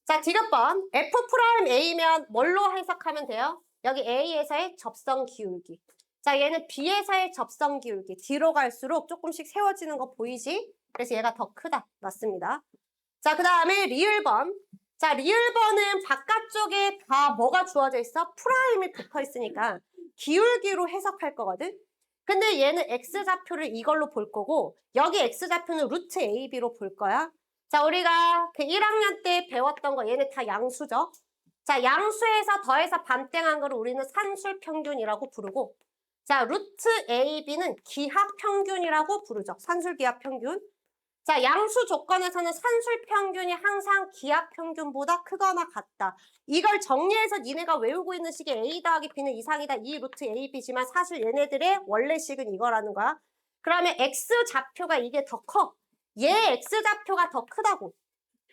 자, 디귿번 F'A면 뭘로 해석하면 돼요? 여기 A에서의 접선 기울기. 자, 얘는 B에서의 접선 기울기. 뒤로 갈수록 조금씩 세워지는 거 보이지? 그래서 얘가 더 크다. 맞습니다. 자, 그 다음에 리을번. 자, 리을번은 바깥쪽에 다 뭐가 주어져 있어? 프라임이 붙어 있으니까 기울기로 해석할 거거든? 근데 얘는 X좌표를 이걸로 볼 거고 여기 X좌표는 루트 AB로 볼 거야. 자, 우리가 그 1학년 때 배웠던 거 얘네 다 양수죠? 자, 양수에서 더해서 반땡한 거를 우리는 산술평균이라고 부르고 자, 루트 AB는 기하평균이라고 부르죠. 산술기하평균. 자, 양수 조건에서는 산술평균이 항상 기하평균보다 크거나 같다. 이걸 정리해서 니네가 외우고 있는 식이 A 더하기 B는 이상이다. 이 루트 AB지만 사실 얘네들의 원래 식은 이거라는 거야. 그러면 X좌표가 이게 더 커. 얘 X좌표가 더 크다고.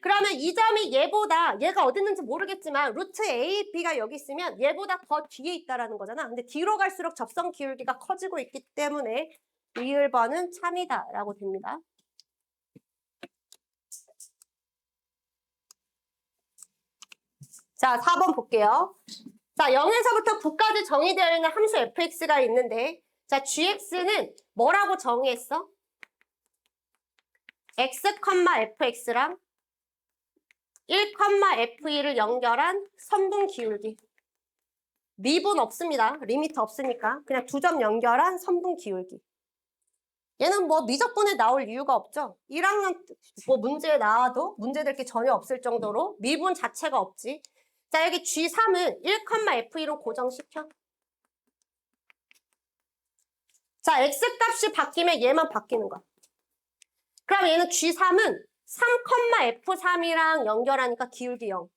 그러면 이 점이 얘보다 얘가 어디 있는지 모르겠지만 루트 AB가 여기 있으면 얘보다 더 뒤에 있다라는 거잖아. 근데 뒤로 갈수록 접선 기울기가 커지고 있기 때문에 리을번은 참이다라고 됩니다. 자, 4번 볼게요. 자, 0에서부터 9까지 정의되어 있는 함수 fx가 있는데 자, gx는 뭐라고 정의했어? x, fx랑 1, f2를 연결한 선분 기울기. 미분 없습니다. 리미트 없으니까. 그냥 두 점 연결한 선분 기울기. 얘는 뭐 미적분에 나올 이유가 없죠. 1학년 뭐 문제에 나와도 문제될 게 전혀 없을 정도로 미분 자체가 없지. 자, 여기 G3은 1, F2로 고정시켜. 자, X값이 바뀌면 얘만 바뀌는 거야. 그럼 얘는 G3은 3, F3이랑 연결하니까 기울기 0.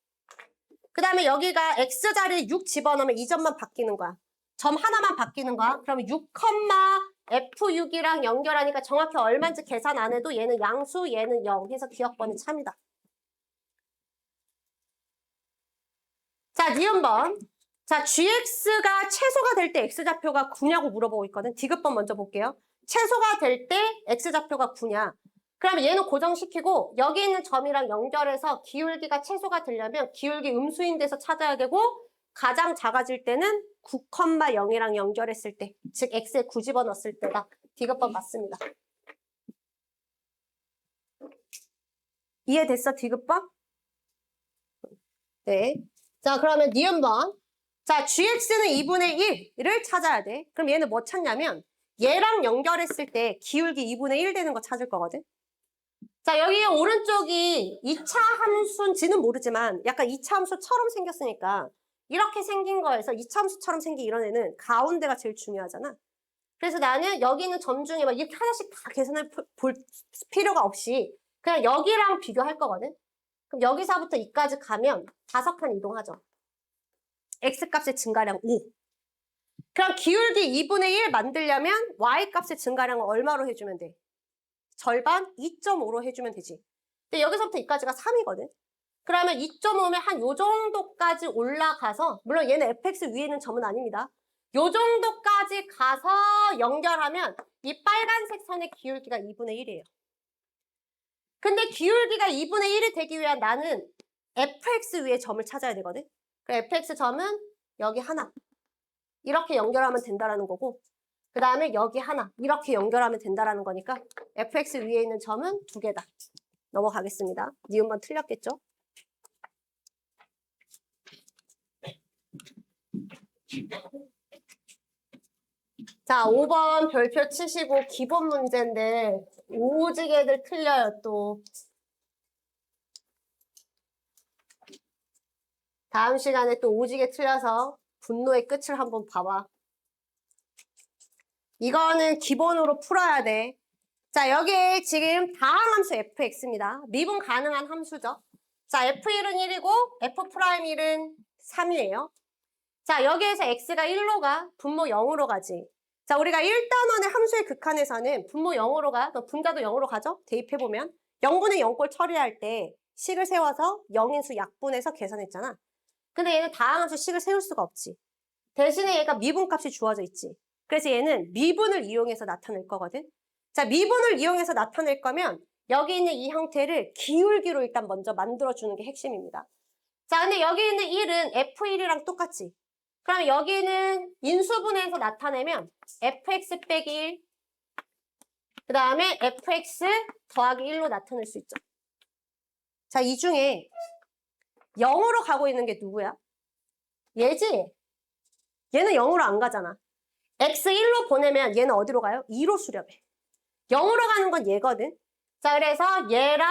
그 다음에 여기가 X자리에 6 집어넣으면 이 점만 바뀌는 거야. 점 하나만 바뀌는 거야. 그러면 6, F6이랑 연결하니까 정확히 얼마인지 계산 안 해도 얘는 양수, 얘는 0 해서 기억번은 참이다. 자, 니은번. 자, gx가 최소가 될 때 x좌표가 9냐고 물어보고 있거든. 디귿번 먼저 볼게요. 최소가 될 때 x좌표가 9냐. 그러면 얘는 고정시키고 여기 있는 점이랑 연결해서 기울기가 최소가 되려면 기울기 음수인 데서 찾아야 되고 가장 작아질 때는 9,0이랑 연결했을 때, 즉 x에 9 집어넣었을 때다. 디귿번 맞습니다. 이해됐어, 디귿번? 네. 자, 그러면 니은번. 자, gx는 2분의 1을 찾아야 돼. 그럼 얘는 뭐 찾냐면 얘랑 연결했을 때 기울기 2분의 1 되는 거 찾을 거거든. 자, 여기 오른쪽이 2차 함수인지는 모르지만 약간 2차 함수처럼 생겼으니까 이렇게 생긴 거에서 2차 함수처럼 생긴 이런 애는 가운데가 제일 중요하잖아. 그래서 나는 여기 있는 점 중에 막 이렇게 하나씩 다 계산을 볼 필요가 없이 그냥 여기랑 비교할 거거든. 그럼 여기서부터 2까지 가면 5칸 이동하죠. X값의 증가량 5. 그럼 기울기 2분의 1 만들려면 Y값의 증가량을 얼마로 해주면 돼? 절반 2.5로 해주면 되지. 근데 여기서부터 2까지가 3이거든. 그러면 2.5면 한 요 정도까지 올라가서, 물론 얘는 fx 위에 있는 점은 아닙니다. 요 정도까지 가서 연결하면 이 빨간색 선의 기울기가 2분의 1이에요. 근데 기울기가 2분의 1이 되기 위한 나는 fx 위에 점을 찾아야 되거든. 그 fx 점은 여기 하나. 이렇게 연결하면 된다라는 거고, 그 다음에 여기 하나. 이렇게 연결하면 된다라는 거니까 fx 위에 있는 점은 2개다. 넘어가겠습니다. 니은만 틀렸겠죠? 자, 5번 별표 치시고 기본 문제인데 오지게들 틀려요 또. 다음 시간에 또 오지게 틀려서 분노의 끝을 한번 봐봐. 이거는 기본으로 풀어야 돼. 자, 여기에 지금 다항함수 fx입니다. 미분 가능한 함수죠. 자, f1은 1이고 f'1은 3이에요. 자, 여기에서 x가 1로 가, 분모 0으로 가지. 자, 우리가 1단원의 함수의 극한에서는 분모 0으로 가, 분자도 0으로 가죠? 대입해보면 0분의 0꼴 처리할 때 식을 세워서 0인수 약분해서 계산했잖아. 근데 얘는 다항함수 식을 세울 수가 없지. 대신에 얘가 미분값이 주어져 있지. 그래서 얘는 미분을 이용해서 나타낼 거거든. 자, 미분을 이용해서 나타낼 거면 여기 있는 이 형태를 기울기로 일단 먼저 만들어주는 게 핵심입니다. 자, 근데 여기 있는 1은 f1이랑 똑같지. 그럼 여기는 인수분해해서 나타내면 fx 빼기 1, 그 다음에 fx 더하기 1로 나타낼 수 있죠. 자, 이 중에 0으로 가고 있는 게 누구야? 얘지? 얘는 0으로 안 가잖아. x 1로 보내면 얘는 어디로 가요? 2로 수렴해. 0으로 가는 건 얘거든. 자, 그래서 얘랑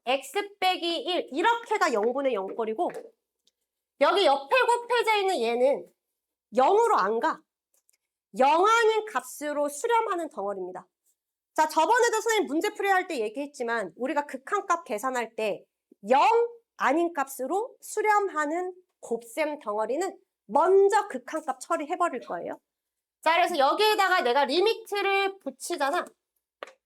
x 빼기 1 이렇게가 0분의 0꼴이고 여기 옆에 곱해져 있는 얘는 0으로 안 가. 0 아닌 값으로 수렴하는 덩어리입니다. 자, 저번에도 선생님 문제풀이 할 때 얘기했지만 우리가 극한값 계산할 때 0 아닌 값으로 수렴하는 곱셈 덩어리는 먼저 극한값 처리해버릴 거예요. 자, 그래서 여기에다가 내가 리미트를 붙이잖아.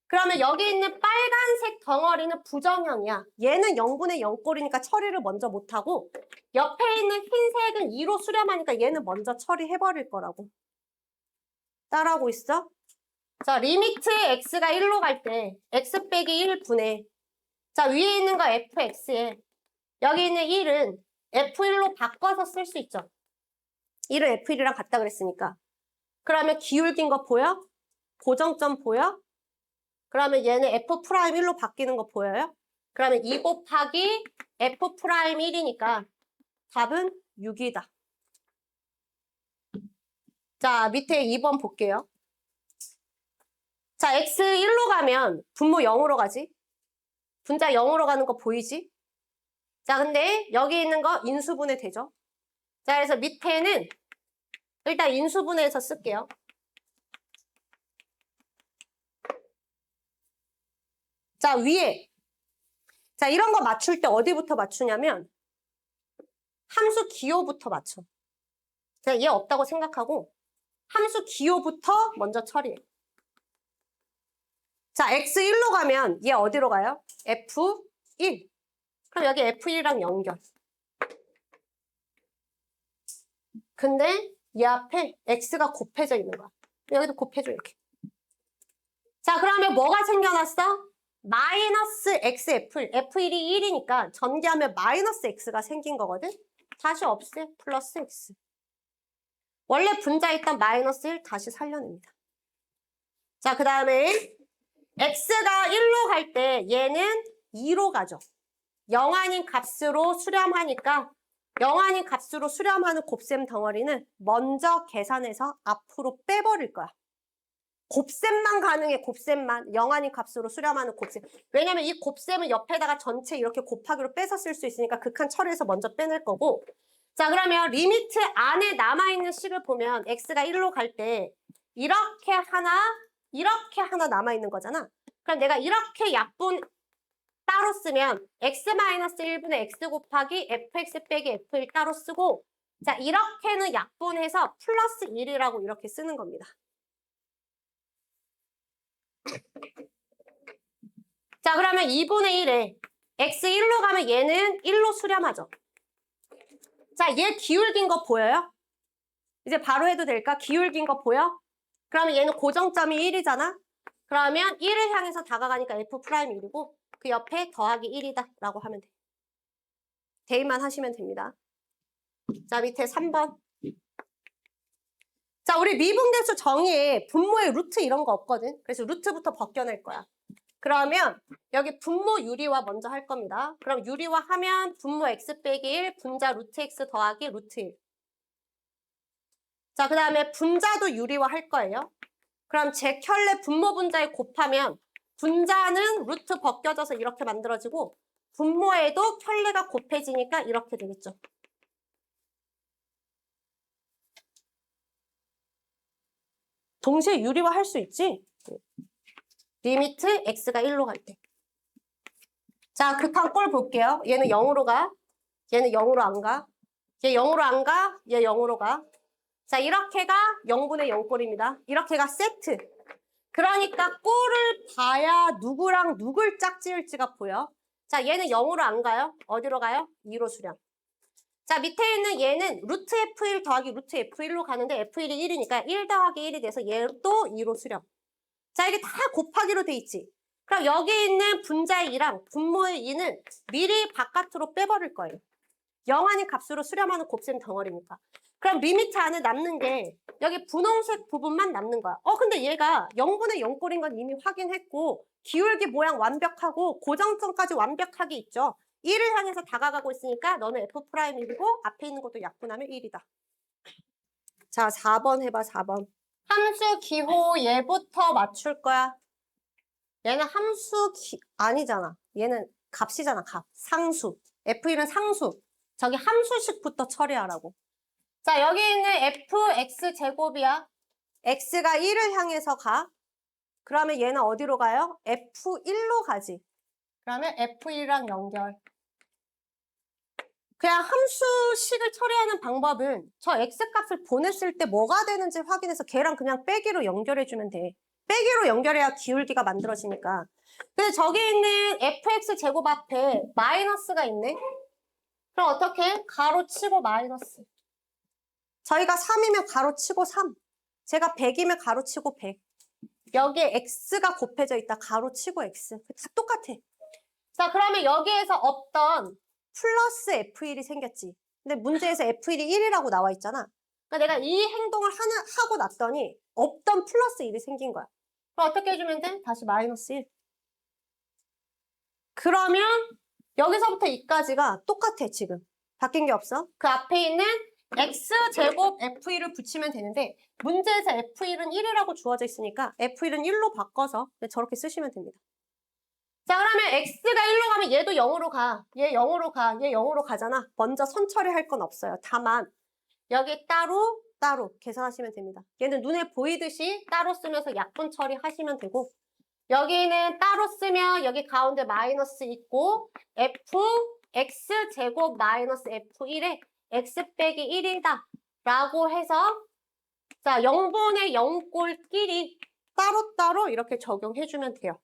그러면 여기 있는 빨간색 덩어리는 부정형이야. 얘는 0분의 0꼴이니까 처리를 먼저 못하고 옆에 있는 흰색은 2로 수렴하니까 얘는 먼저 처리해버릴 거라고. 따라하고 있어? 자, 리미트 x가 1로 갈 때 x 빼기 1분의 자, 위에 있는 거 fx에 여기 있는 1은 f1로 바꿔서 쓸 수 있죠. 1은 f1이랑 같다 그랬으니까. 그러면 기울긴 거 보여? 고정점 보여? 그러면 얘는 f'1로 바뀌는 거 보여요? 그러면 2 곱하기 f'1이니까 답은 6이다. 자, 밑에 2번 볼게요. 자, x 1로 가면 분모 0으로 가지? 분자 0으로 가는 거 보이지? 자, 근데 여기 있는 거 인수분해 되죠? 자, 그래서 밑에는 일단 인수분해해서 쓸게요. 자, 위에. 자, 이런 거 맞출 때 어디부터 맞추냐면 함수 기호부터 맞춰. 그냥 얘 없다고 생각하고 함수 기호부터 먼저 처리해. 자, x1로 가면 얘 어디로 가요? f1. 그럼 여기 f1이랑 연결. 근데 이 앞에 x가 곱해져 있는 거야. 여기도 곱해줘 이렇게. 자, 그러면 뭐가 생겨났어? 마이너스 x f1이 1이니까 전개하면 마이너스 x가 생긴 거거든? 다시 없애 플러스 x. 원래 분자에 있던 마이너스 1 다시 살려냅니다. 자, 그 다음에 x가 1로 갈 때 얘는 2로 가죠. 0 아닌 값으로 수렴하니까 0 아닌 값으로 수렴하는 곱셈 덩어리는 먼저 계산해서 앞으로 빼버릴 거야. 곱셈만 가능해, 곱셈만. 0 아닌 값으로 수렴하는 곱셈. 왜냐면 이 곱셈은 옆에다가 전체 이렇게 곱하기로 빼서 쓸 수 있으니까 극한 처리해서 먼저 빼낼 거고. 자, 그러면 리미트 안에 남아있는 식을 보면 x가 1로 갈 때 이렇게 하나 남아있는 거잖아. 그럼 내가 이렇게 약분 따로 쓰면 x-1분의 x 곱하기 fx 빼기 f1 따로 쓰고 자, 이렇게는 약분해서 플러스 1이라고 이렇게 쓰는 겁니다. 자, 그러면 2분의 1에 x 1로 가면 얘는 1로 수렴하죠. 자, 얘 기울긴 거 보여요? 이제 바로 해도 될까? 기울긴 거 보여? 그러면 얘는 고정점이 1이잖아? 그러면 1을 향해서 다가가니까 F'1이고 그 옆에 더하기 1이다 라고 하면 돼. 대입만 하시면 됩니다. 자, 밑에 3번. 자, 우리 미분계수 정의에 분모의 루트 이런 거 없거든. 그래서 루트부터 벗겨낼 거야. 그러면 여기 분모 유리화 먼저 할 겁니다. 그럼 유리화 하면 분모 x 빼기 1, 분자 루트 x 더하기 루트 1. 자, 그 다음에 분자도 유리화 할 거예요. 그럼 제켤레 분모 분자에 곱하면 분자는 루트 벗겨져서 이렇게 만들어지고 분모에도 켤레가 곱해지니까 이렇게 되겠죠. 동시에 유리화 할 수 있지? 리미트 x가 1로 갈 때. 자, 극한 꼴 볼게요. 얘는 0으로 가. 얘는 0으로 안 가. 얘 0으로 안 가. 얘 0으로 가. 자, 이렇게가 0분의 0 꼴입니다. 이렇게가 세트. 그러니까 꼴을 봐야 누구랑 누굴 짝지을지가 보여. 자, 얘는 0으로 안 가요. 어디로 가요? 2로 수렴. 자, 밑에 있는 얘는 루트 F1 더하기 루트 F1로 가는데 F1이 1이니까 1 더하기 1이 돼서 얘도 2로 수렴. 자, 이게 다 곱하기로 돼 있지. 그럼 여기 있는 분자의 2랑 분모의 2는 미리 바깥으로 빼버릴 거예요. 0 아닌 값으로 수렴하는 곱셈 덩어리니까. 그럼 리미트 안에 남는 게 여기 분홍색 부분만 남는 거야. 근데 얘가 0분의 0 꼴인 건 이미 확인했고 기울기 모양 완벽하고 고정점까지 완벽하게 있죠. 1을 향해서 다가가고 있으니까 너는 F'1이고 앞에 있는 것도 약분하면 1이다. 자, 4번 해봐, 4번. 함수 기호 얘부터 맞출 거야. 얘는 아니잖아. 얘는 값이잖아, 값. 상수. F1은 상수. 저기 함수식부터 처리하라고. 자, 여기 있는 fx 제곱이야. x가 1을 향해서 가. 그러면 얘는 어디로 가요? f1로 가지. 그러면 f1이랑 연결. 그냥 함수식을 처리하는 방법은 저 x값을 보냈을 때 뭐가 되는지 확인해서 걔랑 그냥 빼기로 연결해주면 돼. 빼기로 연결해야 기울기가 만들어지니까. 근데 저기 있는 fx 제곱 앞에 마이너스가 있네. 그럼 어떻게? 가로 치고 마이너스. 저희가 3이면 가로 치고 3. 제가 100이면 가로 치고 100. 여기에 x가 곱해져 있다. 가로 치고 x. 다 똑같아. 자, 그러면 여기에서 없던 플러스 F1이 생겼지. 근데 문제에서 F1이 1이라고 나와 있잖아. 그러니까 내가 이 행동을 하고 났더니 없던 플러스 1이 생긴 거야. 그럼 어떻게 해주면 돼? 다시 마이너스 1. 그러면 여기서부터 이까지가 똑같아, 지금. 바뀐 게 없어. 그 앞에 있는 x제곱 F1을 붙이면 되는데 문제에서 F1은 1이라고 주어져 있으니까 F1은 1로 바꿔서 저렇게 쓰시면 됩니다. 자, 그러면 x가 1로 가면 얘도 0으로 가. 얘 0으로 가. 얘 0으로 가잖아. 먼저 선 처리할 건 없어요. 다만 여기 따로 계산하시면 됩니다. 얘는 눈에 보이듯이 따로 쓰면서 약분 처리하시면 되고 여기는 따로 쓰면 여기 가운데 마이너스 있고 fx제곱 마이너스 f1에 x 빼기 1이다 라고 해서 자 0분의 0꼴끼리 따로따로 이렇게 적용해주면 돼요.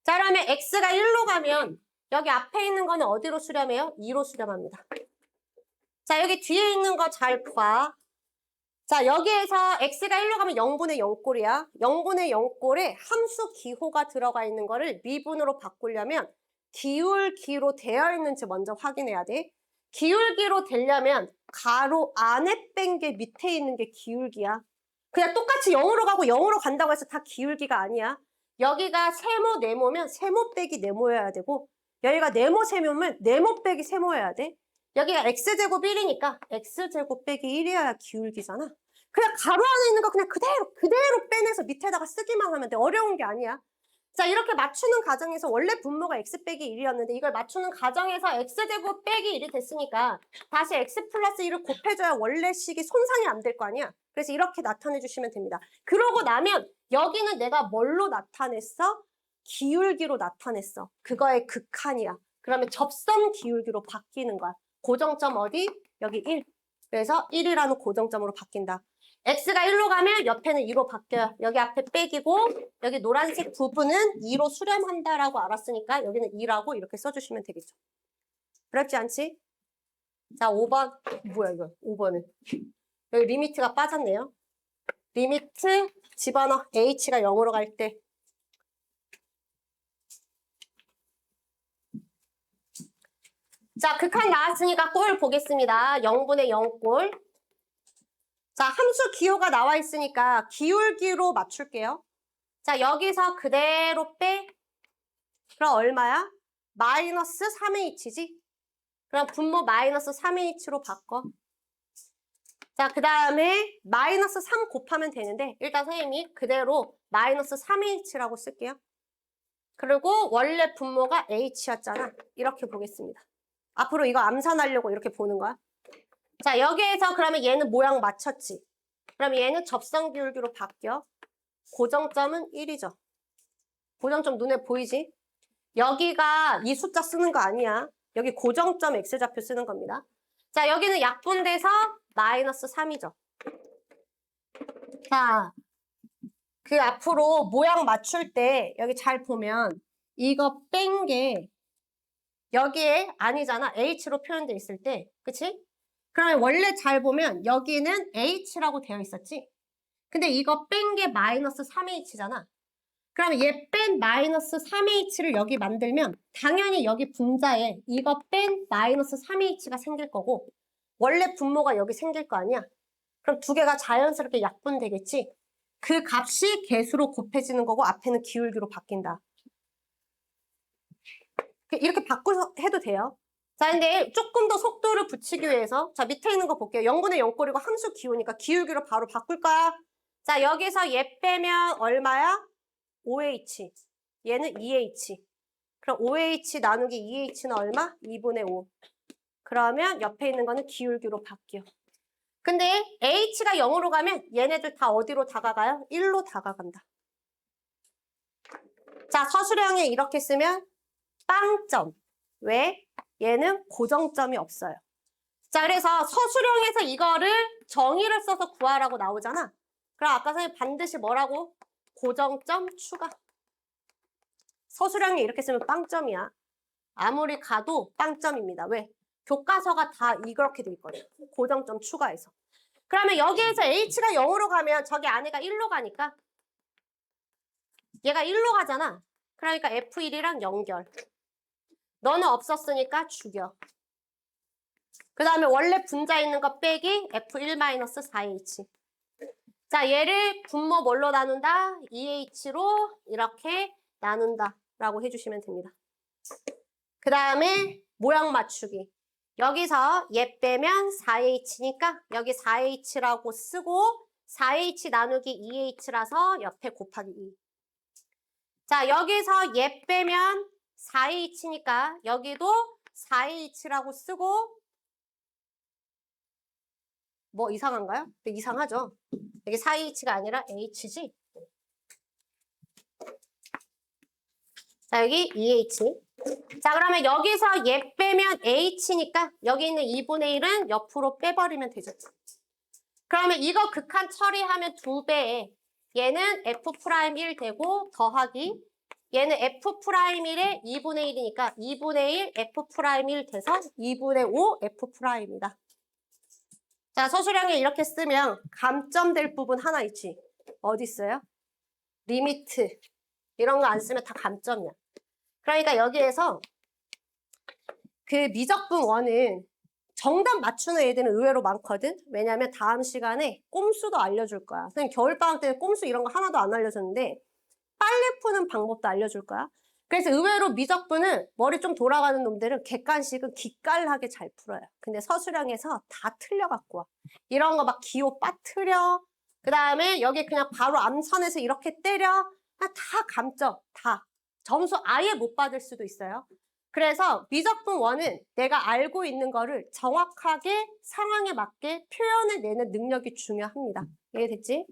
자, 그러면 x가 1로 가면 여기 앞에 있는 거는 어디로 수렴해요? 2로 수렴합니다. 자, 여기 뒤에 있는 거 잘 봐. 자, 여기에서 x가 1로 가면 0분의 0꼴이야. 0분의 0꼴에 함수 기호가 들어가 있는 거를 미분으로 바꾸려면 기울기로 되어 있는지 먼저 확인해야 돼. 기울기로 되려면 가로 안에 뺀 게 밑에 있는 게 기울기야. 그냥 똑같이 0으로 가고 0으로 간다고 해서 다 기울기가 아니야. 여기가 세모, 네모면 세모 빼기 네모여야 되고 여기가 네모, 세모면 네모 빼기 세모여야 돼. 여기가 x제곱 1이니까 x제곱 빼기 1이어야 기울기잖아. 그냥 가로 안에 있는 거 그냥 그대로 빼내서 밑에다가 쓰기만 하면 돼. 어려운 게 아니야. 자, 이렇게 맞추는 과정에서 원래 분모가 x 빼기 1이었는데 이걸 맞추는 과정에서 x제곱 빼기 1이 됐으니까 다시 x 플러스 1을 곱해줘야 원래 식이 손상이 안 될 거 아니야. 그래서 이렇게 나타내 주시면 됩니다. 그러고 나면 여기는 내가 뭘로 나타냈어? 기울기로 나타냈어. 그거의 극한이야. 그러면 접선 기울기로 바뀌는 거야. 고정점 어디? 여기 1. 그래서 1이라는 고정점으로 바뀐다. x가 1로 가면 옆에는 2로 바뀌어요. 여기 앞에 빼기고 여기 노란색 부분은 2로 수렴한다라고 알았으니까 여기는 2라고 이렇게 써주시면 되겠죠. 어렵지 않지? 자, 5번. 뭐야 이거? 5번은. 여기 리미트가 빠졌네요. 리미트 집어넣어. h가 0으로 갈 때. 자, 극한 나왔으니까 꼴 보겠습니다. 0분의 0꼴. 자, 함수 기호가 나와 있으니까 기울기로 맞출게요. 자, 여기서 그대로 빼. 그럼 얼마야? 마이너스 3h지? 그럼 분모 마이너스 3h로 바꿔. 자, 그 다음에 마이너스 3 곱하면 되는데 일단 선생님이 그대로 마이너스 3h라고 쓸게요. 그리고 원래 분모가 h였잖아. 이렇게 보겠습니다. 앞으로 이거 암산하려고 이렇게 보는 거야. 자, 여기에서 그러면 얘는 모양 맞췄지. 그러면 얘는 접선 기울기로 바뀌어. 고정점은 1이죠. 고정점 눈에 보이지? 여기가 이 숫자 쓰는 거 아니야. 여기 고정점 x좌표 쓰는 겁니다. 자, 여기는 약분돼서 마이너스 3이죠. 자, 그 앞으로 모양 맞출 때 여기 잘 보면 이거 뺀 게 여기에 아니잖아. h로 표현돼 있을 때. 그치? 그러면 원래 잘 보면 여기는 h라고 되어 있었지? 근데 이거 뺀 게 마이너스 3h잖아. 그러면 얘 뺀 마이너스 3h를 여기 만들면 당연히 여기 분자에 이거 뺀 마이너스 3h가 생길 거고 원래 분모가 여기 생길 거 아니야? 그럼 두 개가 자연스럽게 약분되겠지? 그 값이 개수로 곱해지는 거고 앞에는 기울기로 바뀐다. 이렇게 바꾸서 해도 돼요. 자, 근데 조금 더 속도를 붙이기 위해서 자, 밑에 있는 거 볼게요. 0분의 0꼴이고 함수 기호니까 기울기로 바로 바꿀까요? 자, 여기서 얘 빼면 얼마야? 5h. 얘는 2h. 그럼 5h 나누기 2h는 얼마? 2분의 5. 그러면 옆에 있는 거는 기울기로 바뀌어. 근데 h가 0으로 가면 얘네들 다 어디로 다가가요? 1로 다가간다. 자, 서술형에 이렇게 쓰면 빵점. 왜? 얘는 고정점이 없어요. 자, 그래서 서술형에서 이거를 정의를 써서 구하라고 나오잖아. 그럼 아까 선생님 반드시 뭐라고? 고정점 추가. 서술형에 이렇게 쓰면 빵점이야. 아무리 가도 빵점입니다. 왜? 교과서가 다 이렇게 돼 있거든. 고정점 추가해서. 그러면 여기에서 h가 0으로 가면 저기 안에가 1로 가니까 얘가 1로 가잖아. 그러니까 F1이랑 연결. 너는 없었으니까 죽여. 그 다음에 원래 분자 있는 거 빼기 F1-4H. 자, 얘를 분모 뭘로 나눈다? 2H로 이렇게 나눈다 라고 해주시면 됩니다. 그 다음에 모양 맞추기. 여기서 얘 빼면 4H니까 여기 4H라고 쓰고 4H 나누기 2H라서 옆에 곱하기 2. 자, 여기서 얘 빼면 4H니까 여기도 4H라고 쓰고 뭐 이상한가요? 이상하죠? 여기 4H가 아니라 H지? 자, 여기 2H. 자, 그러면 여기서 얘 빼면 H니까 여기 있는 2분의 1은 옆으로 빼버리면 되죠. 그러면 이거 극한 처리하면 2배에 얘는 F'1 되고 더하기 얘는 F'1에 2분의 1이니까 2분의 1 F'1 돼서 2분의 5 F'이다. 자, 서술형에 이렇게 쓰면 감점될 부분 하나 있지. 어디 있어요? 리미트. 이런 거 안 쓰면 다 감점이야. 그러니까 여기에서 그 미적분 원은 정답 맞추는 애들은 의외로 많거든? 왜냐면 다음 시간에 꼼수도 알려줄 거야. 선생님 겨울방학 때는 꼼수 이런 거 하나도 안 알려줬는데 빨리 푸는 방법도 알려줄 거야. 그래서 의외로 미적분은 머리 좀 돌아가는 놈들은 객관식은 기깔나게 잘 풀어요. 근데 서술형에서 다 틀려갖고 와. 이런 거 막 기호 빠뜨려. 그 다음에 여기 그냥 바로 암선에서 이렇게 때려. 다 감점, 다. 점수 아예 못 받을 수도 있어요. 그래서 미적분 원은 내가 알고 있는 거를 정확하게 상황에 맞게 표현해내는 능력이 중요합니다. 이해됐지?